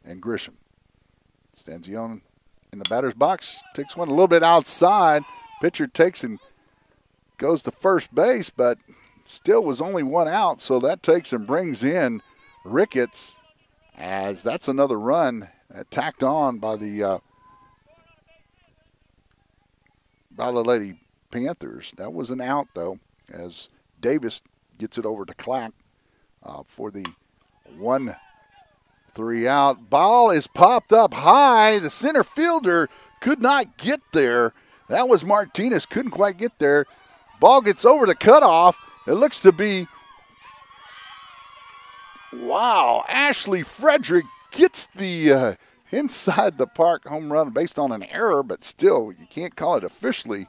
[SPEAKER 2] and Grisham. Stanzione in the batter's box. Takes one a little bit outside. Pitcher takes and goes to first base, but still was only one out, so that takes and brings in Ricketts, as that's another run tacked on by the Lady Panthers. That was an out, though, as Davis gets it over to Clack for the 1-3 out. Ball is popped up high. The center fielder could not get there. That was Martinez, couldn't quite get there. Ball gets over the cutoff. It looks to be, wow, Ashley Frederick gets the inside the park home run based on an error, but still, you can't call it officially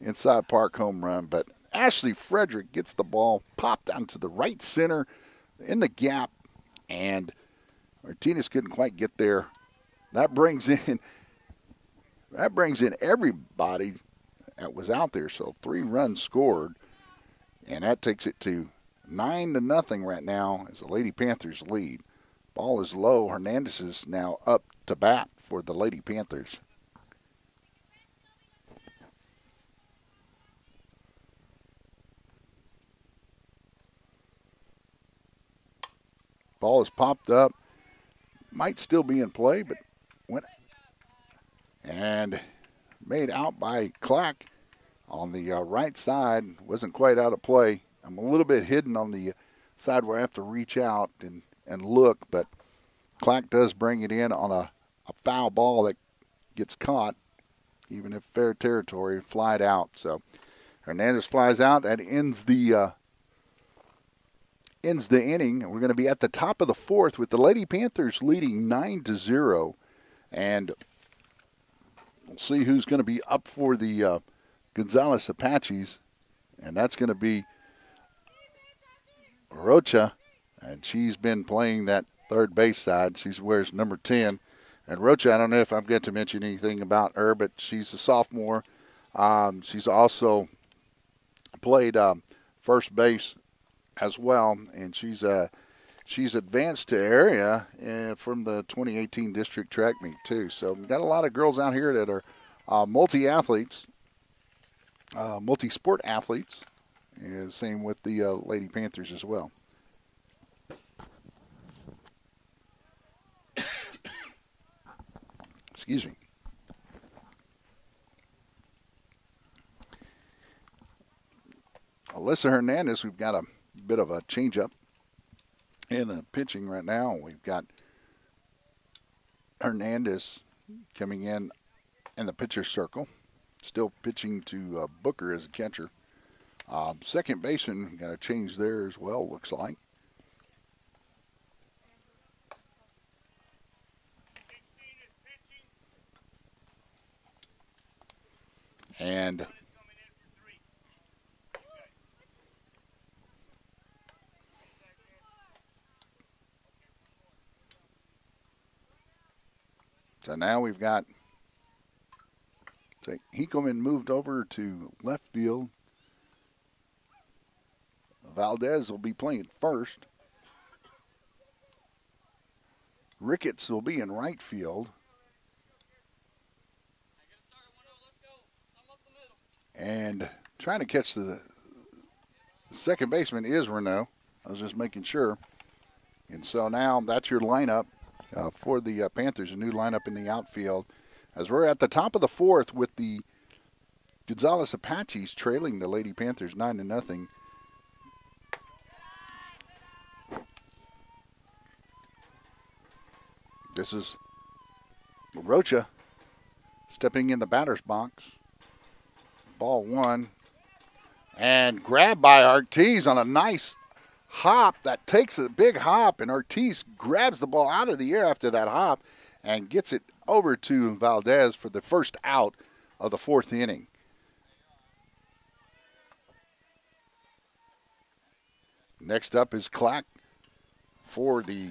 [SPEAKER 2] inside park home run. But Ashley Frederick gets the ball popped onto the right center in the gap, and Martinez couldn't quite get there. That brings in everybody that was out there. So 3 runs scored, and that takes it to 9-0 right now as the Lady Panthers lead. Ball is low. Hernandez is now up to bat for the Lady Panthers. Ball is popped up. Might still be in play, but went and made out by Clack on the right side. Wasn't quite out of play. I'm a little bit hidden on the side where I have to reach out and look, but Clack does bring it in on a foul ball that gets caught, even if fair territory, flied out. So Hernandez flies out. That ends the inning. We're going to be at the top of the 4th with the Lady Panthers leading 9-0, and we'll see who's going to be up for the Gonzales Apaches, and that's going to be Rocha, and she's been playing that third base side. She wears number 10. And Rocha, I don't know if I've got to mention anything about her, but she's a sophomore. She's also played first base as well, and she's advanced to area from the 2018 district track meet too. So we've got a lot of girls out here that are multi-athletes, multi-sport athletes, and same with the Lady Panthers as well. Excuse me. Alyssa Hernandez, we've got a bit of a change-up in pitching right now. We've got Hernandez coming in the pitcher circle, still pitching to Booker as a catcher. Second baseman got a change there as well, looks like. And so now we've got Hinkelman moved over to left field. Valdez will be playing first. Ricketts will be in right field. And trying to catch the second baseman is Renault. I was just making sure. And so now that's your lineup for the Panthers, a new lineup in the outfield. As we're at the top of the fourth with the Gonzales Apaches trailing the Lady Panthers 9-0. This is Rocha stepping in the batter's box. Ball one. And grabbed by Ortiz on a nice hop that takes a big hop, and Ortiz grabs the ball out of the air after that hop and gets it over to Valdez for the first out of the fourth inning. Next up is Clack for the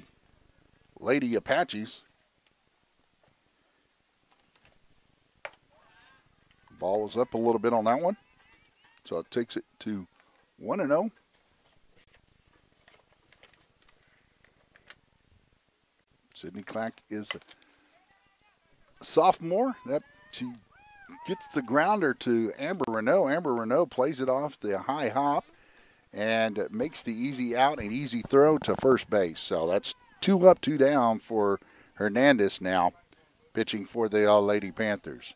[SPEAKER 2] Lady Apaches. Ball was up a little bit on that one, so it takes it to 1-0. Sydney Clack is a sophomore. She gets the grounder to Amber Renault. Amber Renault plays it off the high hop and makes the easy out and easy throw to first base. So that's 2 up, 2 down for Hernandez now, pitching for the Lady Panthers.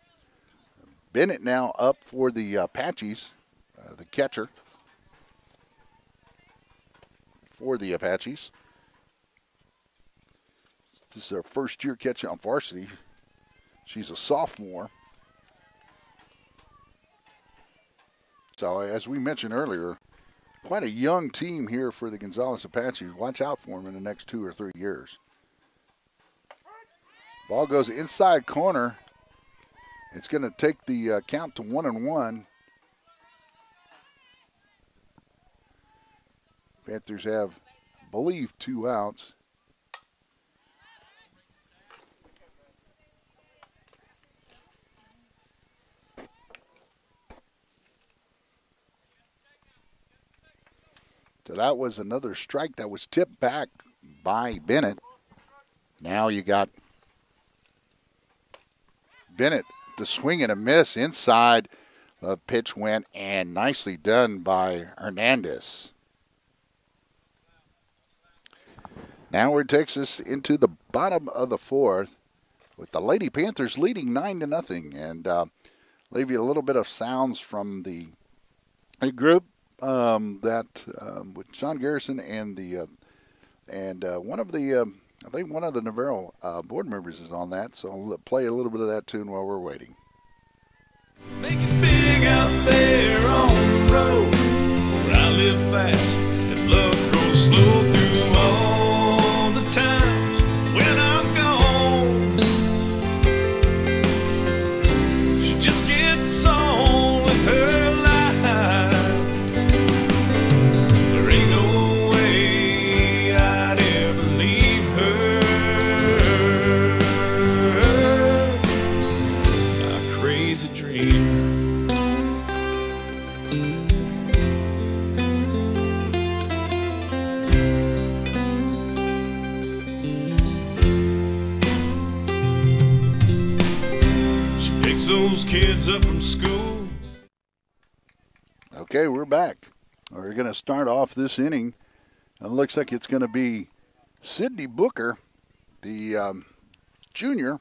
[SPEAKER 2] Bennett now up for the Apaches, the catcher for the Apaches. This is her first year catching on varsity. She's a sophomore. So as we mentioned earlier, quite a young team here for the Gonzales Apaches. Watch out for them in the next 2 or 3 years. Ball goes inside corner. It's going to take the count to 1-1. Panthers have, I believe, 2 outs. So that was another strike that was tipped back by Bennett. Now you got Bennett, the swing and a miss inside. The pitch went, and nicely done by Hernandez. Now it takes us into the bottom of the fourth with the Lady Panthers leading 9-0. And leave you a little bit of sounds from the group with Sean Garrison and one of the I think one of the Navarro board members is on that, so I'll play a little bit of that tune while we're waiting.
[SPEAKER 3] Make it big out there on the road, where I live fast and love grows slow through all the times when I'm gone. She just gets on with her life. There ain't no way I'd ever leave her. A crazy dream. those kids up from school.
[SPEAKER 2] Okay, we're back. We're going to start off this inning. It looks like it's going to be Sydney Booker, the junior.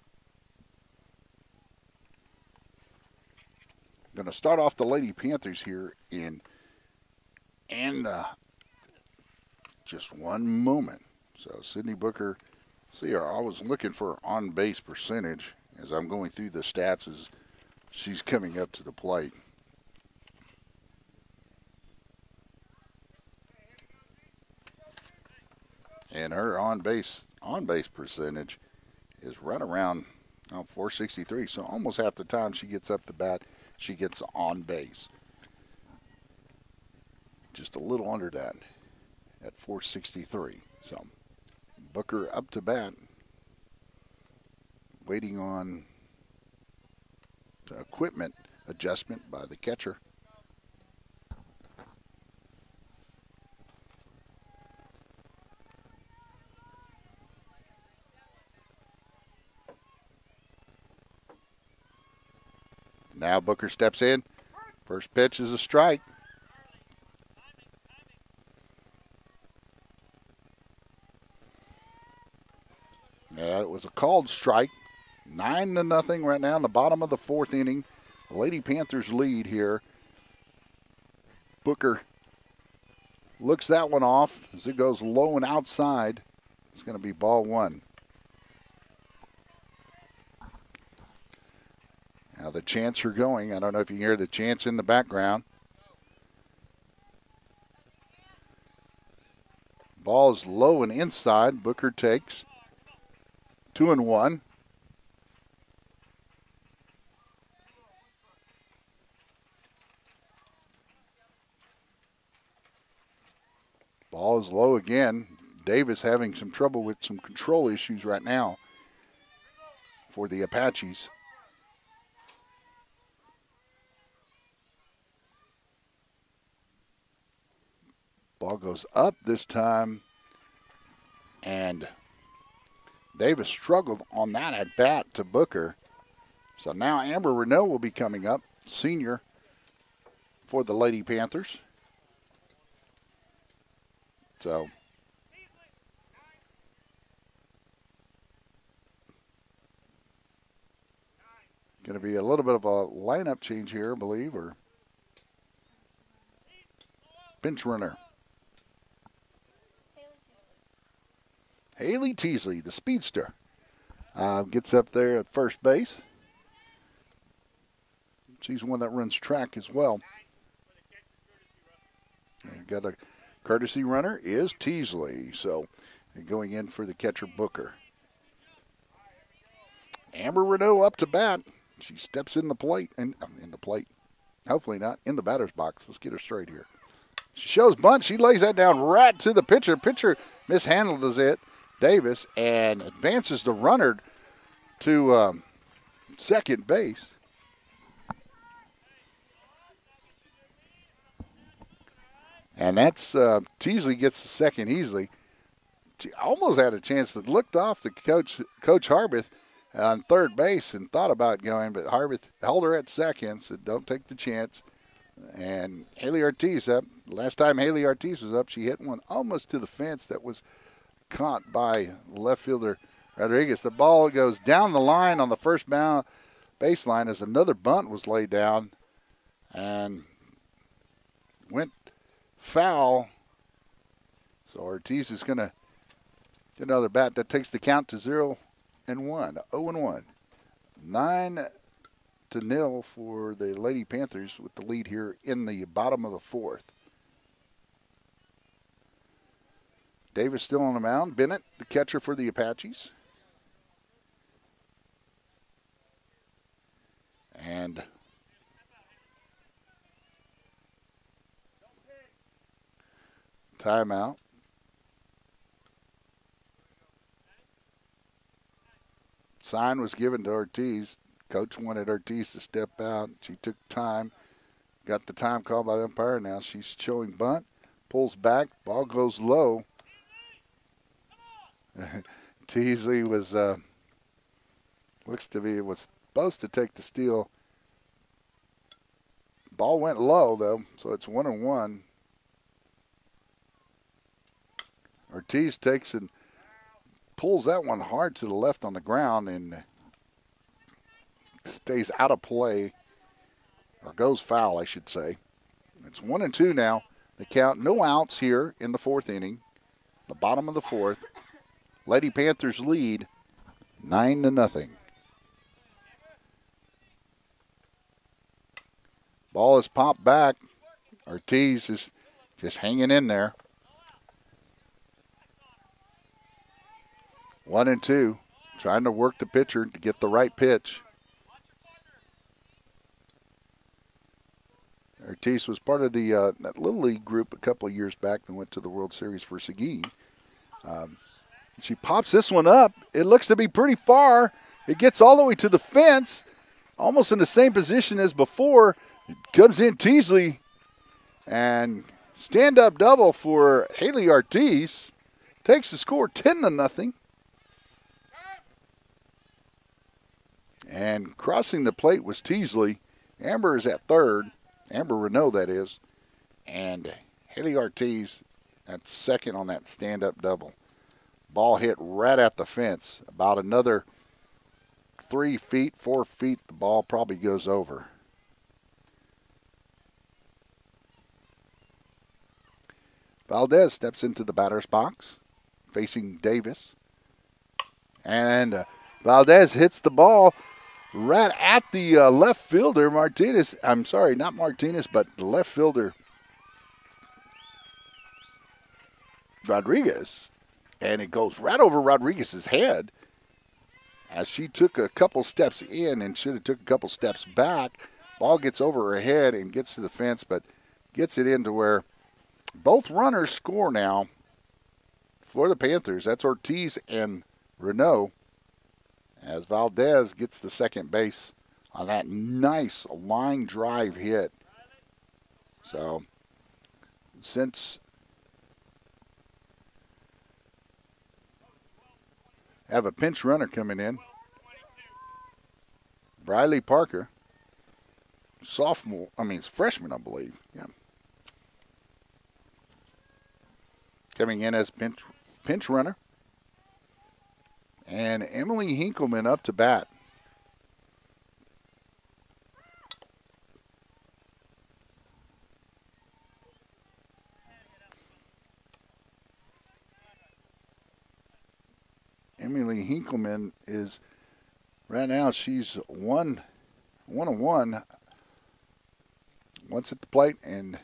[SPEAKER 2] Going to start off the Lady Panthers here in just one moment. So Sydney Booker, see, I was looking for on-base percentage as I'm going through the stats as she's coming up to the plate. And her on-base percentage is right around 463. So almost half the time she gets up the bat, she gets on base. Just a little under that at 463. So Booker up to bat, waiting on the equipment adjustment by the catcher. Now Booker steps in. First pitch is a strike. Yeah, it was a called strike. 9-0 right now in the bottom of the fourth inning. The Lady Panthers lead here. Booker looks that one off as it goes low and outside. It's going to be ball one. Now the chants are going. I don't know if you can hear the chants in the background. Ball is low and inside. Booker takes 2-1. Ball is low again. Davis having some trouble with some control issues right now for the Apaches. Ball goes up this time, and Davis struggled on that at bat to Booker. So now Amber Renault will be coming up, senior for the Lady Panthers. So going to be a little bit of a lineup change here, I believe, or bench runner. Haley Teasley, the speedster, gets up there at first base. She's one that runs track as well. And got a courtesy runner is Teasley. So going in for the catcher Booker. Amber Renault up to bat. She steps in the plate and in the plate. Hopefully not in the batter's box. Let's get her straight here. She shows bunt. She lays that down right to the pitcher. Pitcher mishandles it. Davis, and advances the runner to second base. And that's Teasley gets the second easily. She almost had a chance that looked off to Coach Harbeth on third base and thought about going, but Harbeth held her at second, said don't take the chance. And Haley Ortiz up. Last time Haley Ortiz was up, she hit one almost to the fence that was caught by left fielder Rodriguez. The ball goes down the line on the first baseline as another bunt was laid down and went foul. So Ortiz is going to get another bat. That takes the count to 0-1. 0-1. 9-0 for the Lady Panthers with the lead here in the bottom of the fourth. Davis still on the mound. Bennett, the catcher for the Apaches. And timeout. Sign was given to Ortiz. Coach wanted Ortiz to step out. She took time. Got the time called by the umpire. Now she's showing bunt. Pulls back. Ball goes low. Teasley was supposed to take the steal Ball went low, though, so it's 1-1. Ortiz takes and pulls that one hard to the left on the ground and stays out of play, or goes foul, I should say. It's 1-2 now. The count, no outs here in the fourth inning. The bottom of the fourth. Lady Panthers lead 9-0. Ball is popped back. Ortiz is just hanging in there. 1-2, trying to work the pitcher to get the right pitch. Ortiz was part of the that Little League group a couple of years back that went to the World Series for Seguin. She pops this one up. It looks to be pretty far. It gets all the way to the fence, almost in the same position as before. It comes in Teasley, and stand-up double for Haley Ortiz. Takes the score 10-0. And crossing the plate was Teasley. Amber is at third. Amber Renault, that is. And Haley Ortiz at second on that stand-up double. Ball hit right at the fence. About another 3 feet, 4 feet, the ball probably goes over. Valdez steps into the batter's box, facing Davis. And Valdez hits the ball right at the left fielder, Martinez. I'm sorry, not Martinez, but the left fielder, Rodriguez. And it goes right over Rodriguez's head as she took a couple steps in and should have took a couple steps back. Ball gets over her head and gets to the fence, but gets it into where both runners score now for the Panthers. That's Ortiz and Renault, as Valdez gets the second base on that nice line drive hit. So, since have a pinch runner coming in, Briley Parker, freshman, I believe. Yeah. Coming in as pinch runner. And Emily Hinkleman up to bat. Emily Hinkleman is, right now, she's 1-1. Once at the plate and,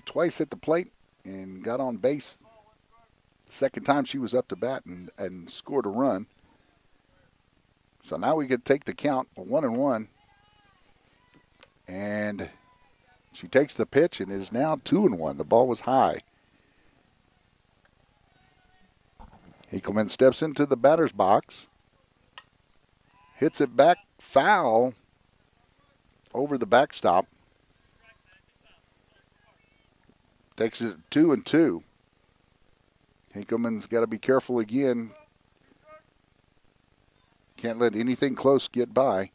[SPEAKER 2] twice at the plate and got on base. Second time she was up to bat and scored a run. So now we could take the count 1-1. And she takes the pitch and is now 2-1. The ball was high. Hinkleman steps into the batter's box. Hits it back foul over the backstop. Takes it 2-2. Hinkleman's got to be careful again. Can't let anything close get by.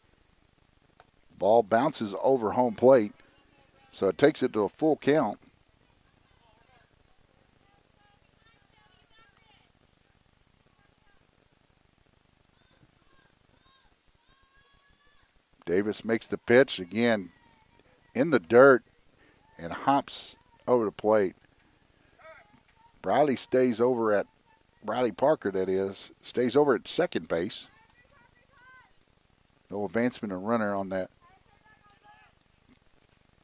[SPEAKER 2] Ball bounces over home plate, so it takes it to a full count. Davis makes the pitch again in the dirt and hops over the plate. Briley Parker, that is, stays over at second base. No advancement of runner on that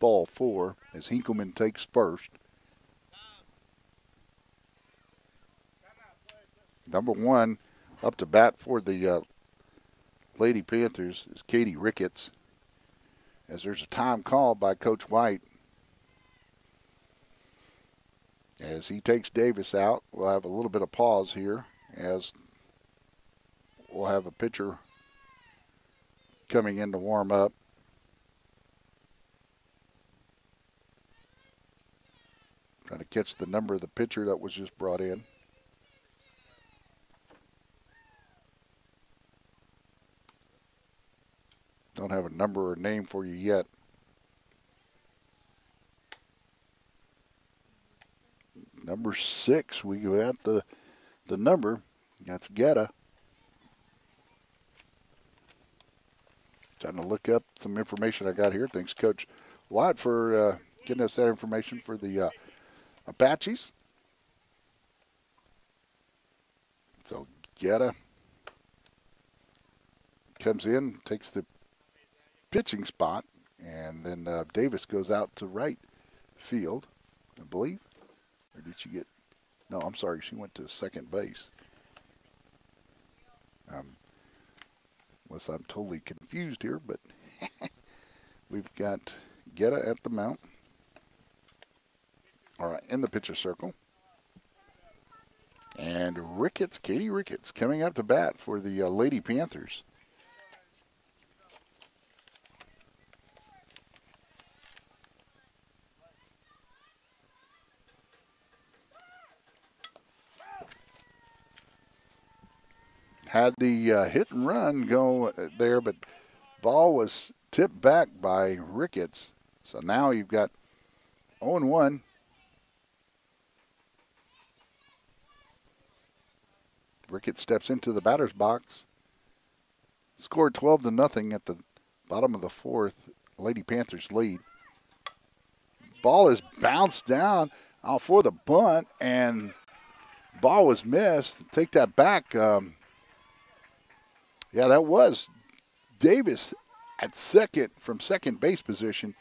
[SPEAKER 2] ball four as Hinkleman takes first. Number one up to bat for the Lady Panthers is Katie Ricketts, as there's a time called by Coach White. As he takes Davis out, we'll have a little bit of pause here as we'll have a pitcher coming in to warm up. Trying to catch the number of the pitcher that was just brought in. Don't have a number or name for you yet. Number 6, we got the number. That's Getta. Trying to look up some information I got here. Thanks, Coach Watt, for getting us that information for the Apaches. So Getta comes in, takes the pitching spot, and then Davis goes out to right field, I believe. Or did she get? No, I'm sorry. She went to second base. Unless I'm totally confused here, but we've got Getta at the mount. All right, in the pitcher circle. And Ricketts, Katie Ricketts, coming up to bat for the Lady Panthers. Had the hit and run go there, but ball was tipped back by Ricketts. So now you've got 0-1. Ricketts steps into the batter's box. Scored 12-0 at the bottom of the fourth. Lady Panthers lead. Ball is bounced down out for the bunt, and ball was missed. Take that back. Yeah, that was Davis at second from second base position.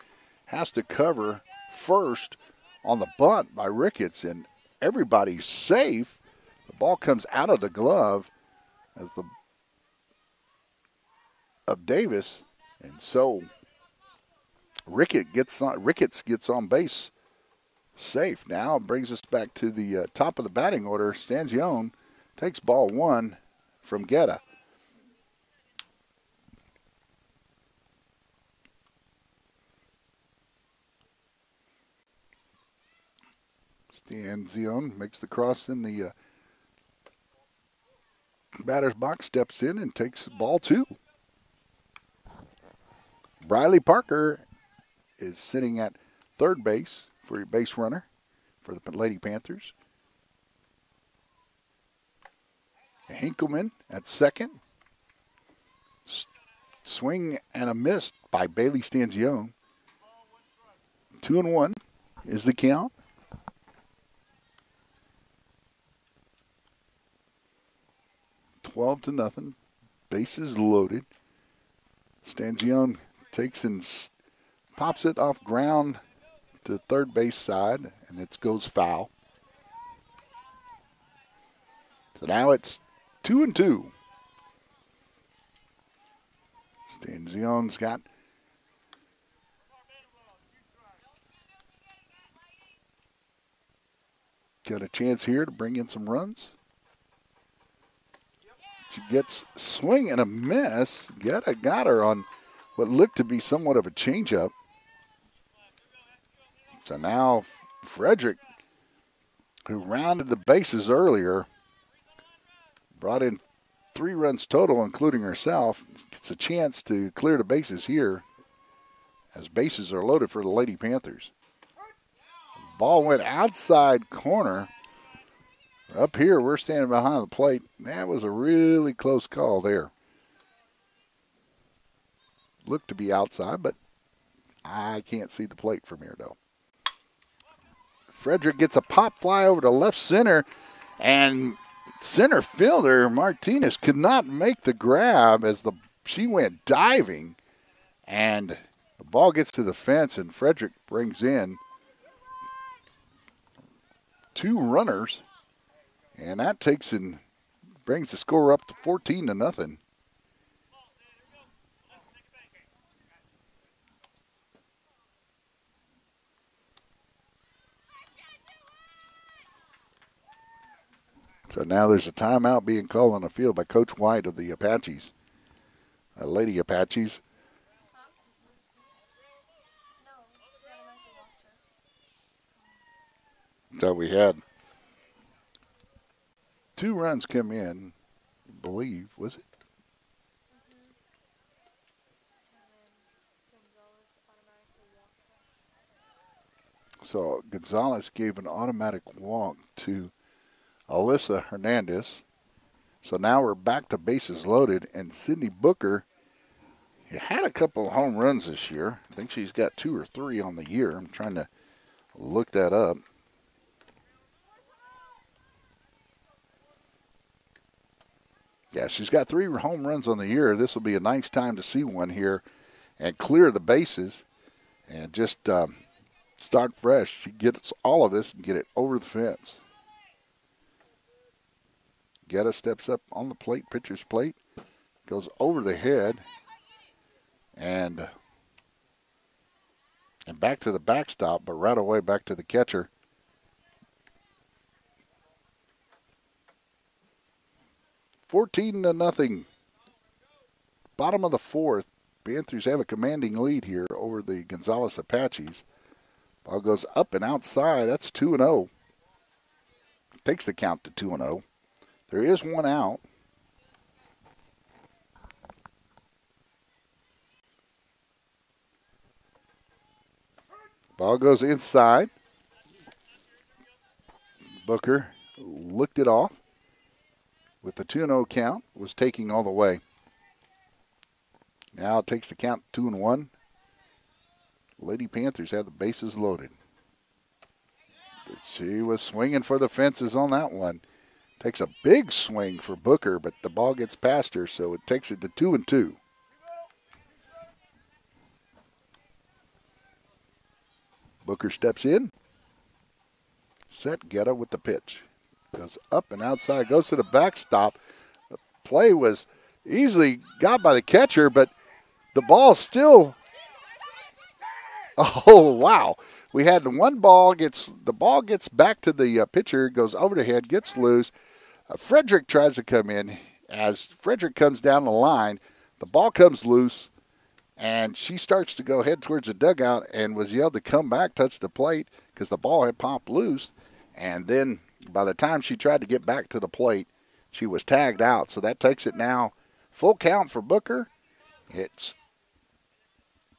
[SPEAKER 2] Has to cover first on the bunt by Ricketts, and everybody's safe. The ball comes out of the glove of Davis, and so Ricketts gets on base safe. Now brings us back to the top of the batting order. Stanzione takes ball 1 from Getta. Stanzione makes the cross in the batter's box, steps in and takes ball 2. Briley Parker is sitting at third base for your base runner for the Lady Panthers. Hinkleman at second. Swing and a miss by Bailey Stanzione. 2-1 is the count. Twelve to nothing. Bases loaded. Stanzione takes and pops it off ground to the third base side, and it goes foul. So now it's 2-2. Stanzione's got a chance here to bring in some runs. She gets swing and a miss. Got her on what looked to be somewhat of a changeup. So now Frederick, who rounded the bases earlier, brought in 3 runs total, including herself, gets a chance to clear the bases here as bases are loaded for the Lady Panthers. Ball went outside corner. Up here, we're standing behind the plate. That was a really close call there. Looked to be outside, but I can't see the plate from here, though. Frederick gets a pop fly over to left center, and center fielder Martinez could not make the grab as she went diving, and the ball gets to the fence, and Frederick brings in 2 runners. And that takes and brings the score up to 14-0. So now there's a timeout being called on the field by Coach White of the Apaches, Lady Apaches. So we had 2 runs come in, I believe, was it? So Gonzalez gave an automatic walk to Alyssa Hernandez. So now we're back to bases loaded, and Sydney Booker had a couple of home runs this year. I think she's got 2 or 3 on the year. I'm trying to look that up. Yeah, she's got 3 home runs on the year. This will be a nice time to see one here and clear the bases and just start fresh. She gets all of this and get it over the fence. Guetta steps up on the plate, pitcher's plate, goes over the head, and back to the backstop, but right away back to the catcher. (14-0). Bottom of the 4th. Panthers have a commanding lead here over the Gonzales Apaches. Ball goes up and outside. That's 2-0. Takes the count to 2-0. There is one out. Ball goes inside. Booker looked it off with the 2-0 count, was taking all the way. Now it takes the count 2-1. Lady Panthers have the bases loaded. But she was swinging for the fences on that one. Takes a big swing for Booker, but the ball gets past her, so it takes it to 2-2. Booker steps in. Set Guetta with the pitch. Goes up and outside, goes to the backstop. The play was easily got by the catcher, but the ball still. Oh, wow. We had one ball, the ball gets back to the pitcher, goes over the head, gets loose. Frederick tries to come in. As Frederick comes down the line, the ball comes loose, and she starts to go head towards the dugout and was yelled to come back, touch the plate, because the ball had popped loose. And then by the time she tried to get back to the plate, she was tagged out. So that takes it now full count for Booker. It's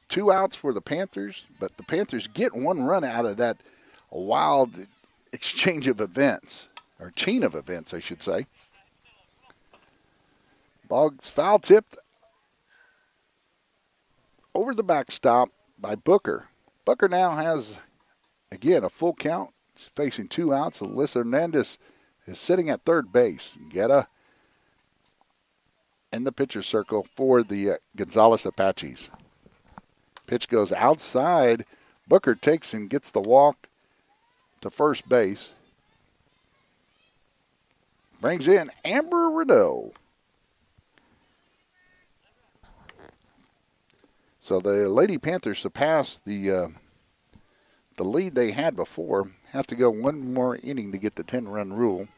[SPEAKER 2] 2 outs for the Panthers, but the Panthers get 1 run out of that wild exchange of events, or chain of events, I should say. Ball's foul tipped over the backstop by Booker. Booker now has, again, a full count. She's facing 2 outs. Alyssa Hernandez is sitting at third base. Guetta in the pitcher circle for the Gonzales Apaches. Pitch goes outside. Booker takes and gets the walk to first base. Brings in Amber Renault. So the Lady Panthers surpass the lead they had before. Have to go 1 more inning to get the 10-run rule,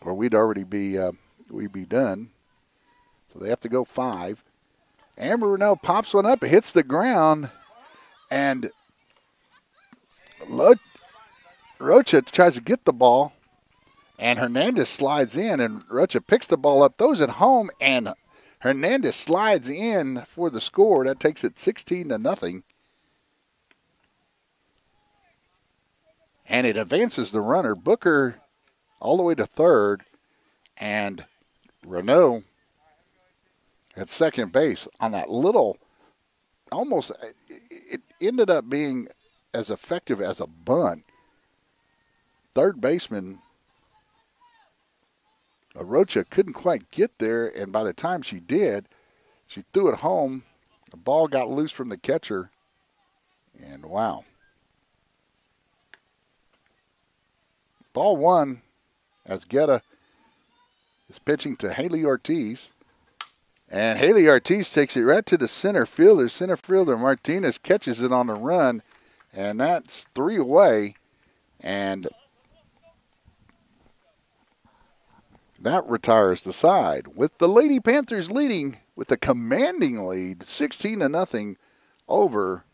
[SPEAKER 2] or we'd be done. So they have to go 5. Amber Renault pops one up, hits the ground, and Rocha tries to get the ball, and Hernandez slides in, and Rocha picks the ball up, throws it home, and Hernandez slides in for the score. That takes it 16-0. And it advances the runner, Booker, all the way to third, and Renault at second base on that little, almost, it ended up being as effective as a bunt. Third baseman, Rocha, couldn't quite get there, and by the time she did, she threw it home. The ball got loose from the catcher, and wow. Ball 1 as Guetta is pitching to Haley Ortiz. And Haley Ortiz takes it right to the center fielder. Center fielder Martinez catches it on the run, and that's 3 away. And that retires the side, with the Lady Panthers leading with a commanding lead, 16-0 over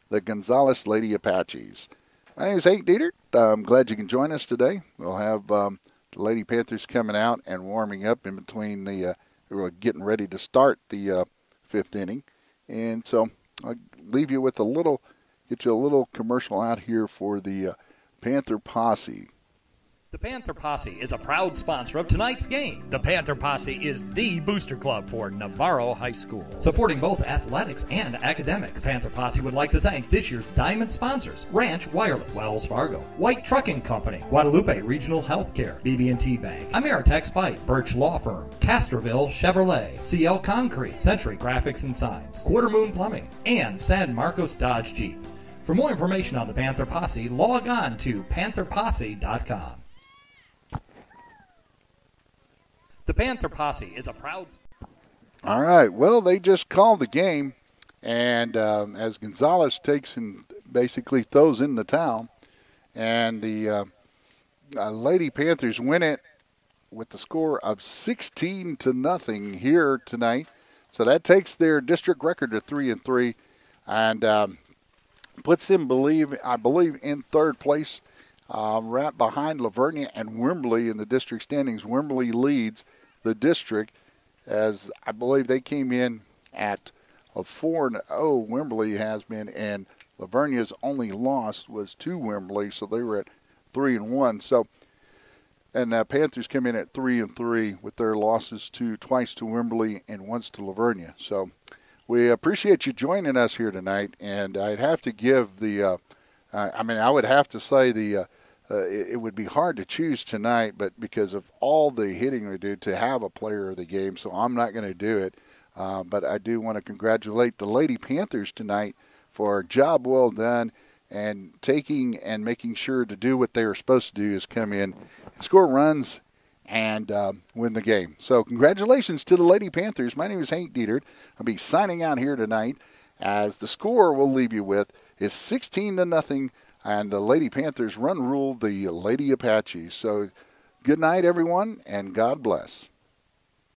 [SPEAKER 2] the Gonzales Lady Apaches. My name is Hank Dietert. I'm glad you can join us today. We'll have the Lady Panthers coming out and warming up in between we're getting ready to start the 5th inning. And so I'll leave you with a little get you a little commercial out here for the Panther Posse.
[SPEAKER 1] The Panther Posse is a proud sponsor of tonight's game. The Panther Posse is the booster club for Navarro High School. Supporting both athletics and academics, Panther Posse would like to thank this year's diamond sponsors: Ranch Wireless, Wells Fargo, White Trucking Company, Guadalupe Regional Healthcare, BB&T Bank, Ameritex Pipe, Birch Law Firm, Casterville Chevrolet, CL Concrete, Century Graphics and Signs, Quarter Moon Plumbing, and San Marcos Dodge Jeep. For more information on the Panther Posse, log on to pantherposse.com. The Panther Posse is a proud...
[SPEAKER 2] All right, well, they just called the game, and as Gonzalez takes and basically throws in the towel, and the Lady Panthers win it with the score of 16-0 here tonight. So that takes their district record to 3-3, and puts them, I believe, in third place, right behind Lavernia and Wimberley in the district standings. Wimberley leads the district, as I believe they came in at a 4-0. Wimberley has been, and Lavernia's only loss was to Wimberley, so they were at 3-1. So, and Panthers came in at 3-3 with their losses twice to Wimberley and once to Lavernia. So, we appreciate you joining us here tonight, and I'd have to give the, I would have to say it would be hard to choose tonight, but because of all the hitting we do, to have a player of the game, so I'm not going to do it. But I do want to congratulate the Lady Panthers tonight for a job well done and taking and making sure to do what they were supposed to do, is come in, score runs, and win the game. So congratulations to the Lady Panthers. My name is Hank Dietert. I'll be signing out here tonight, as the score we'll leave you with is 16-0. And the Lady Panthers run rule the Lady Apaches. So good night, everyone, and God bless.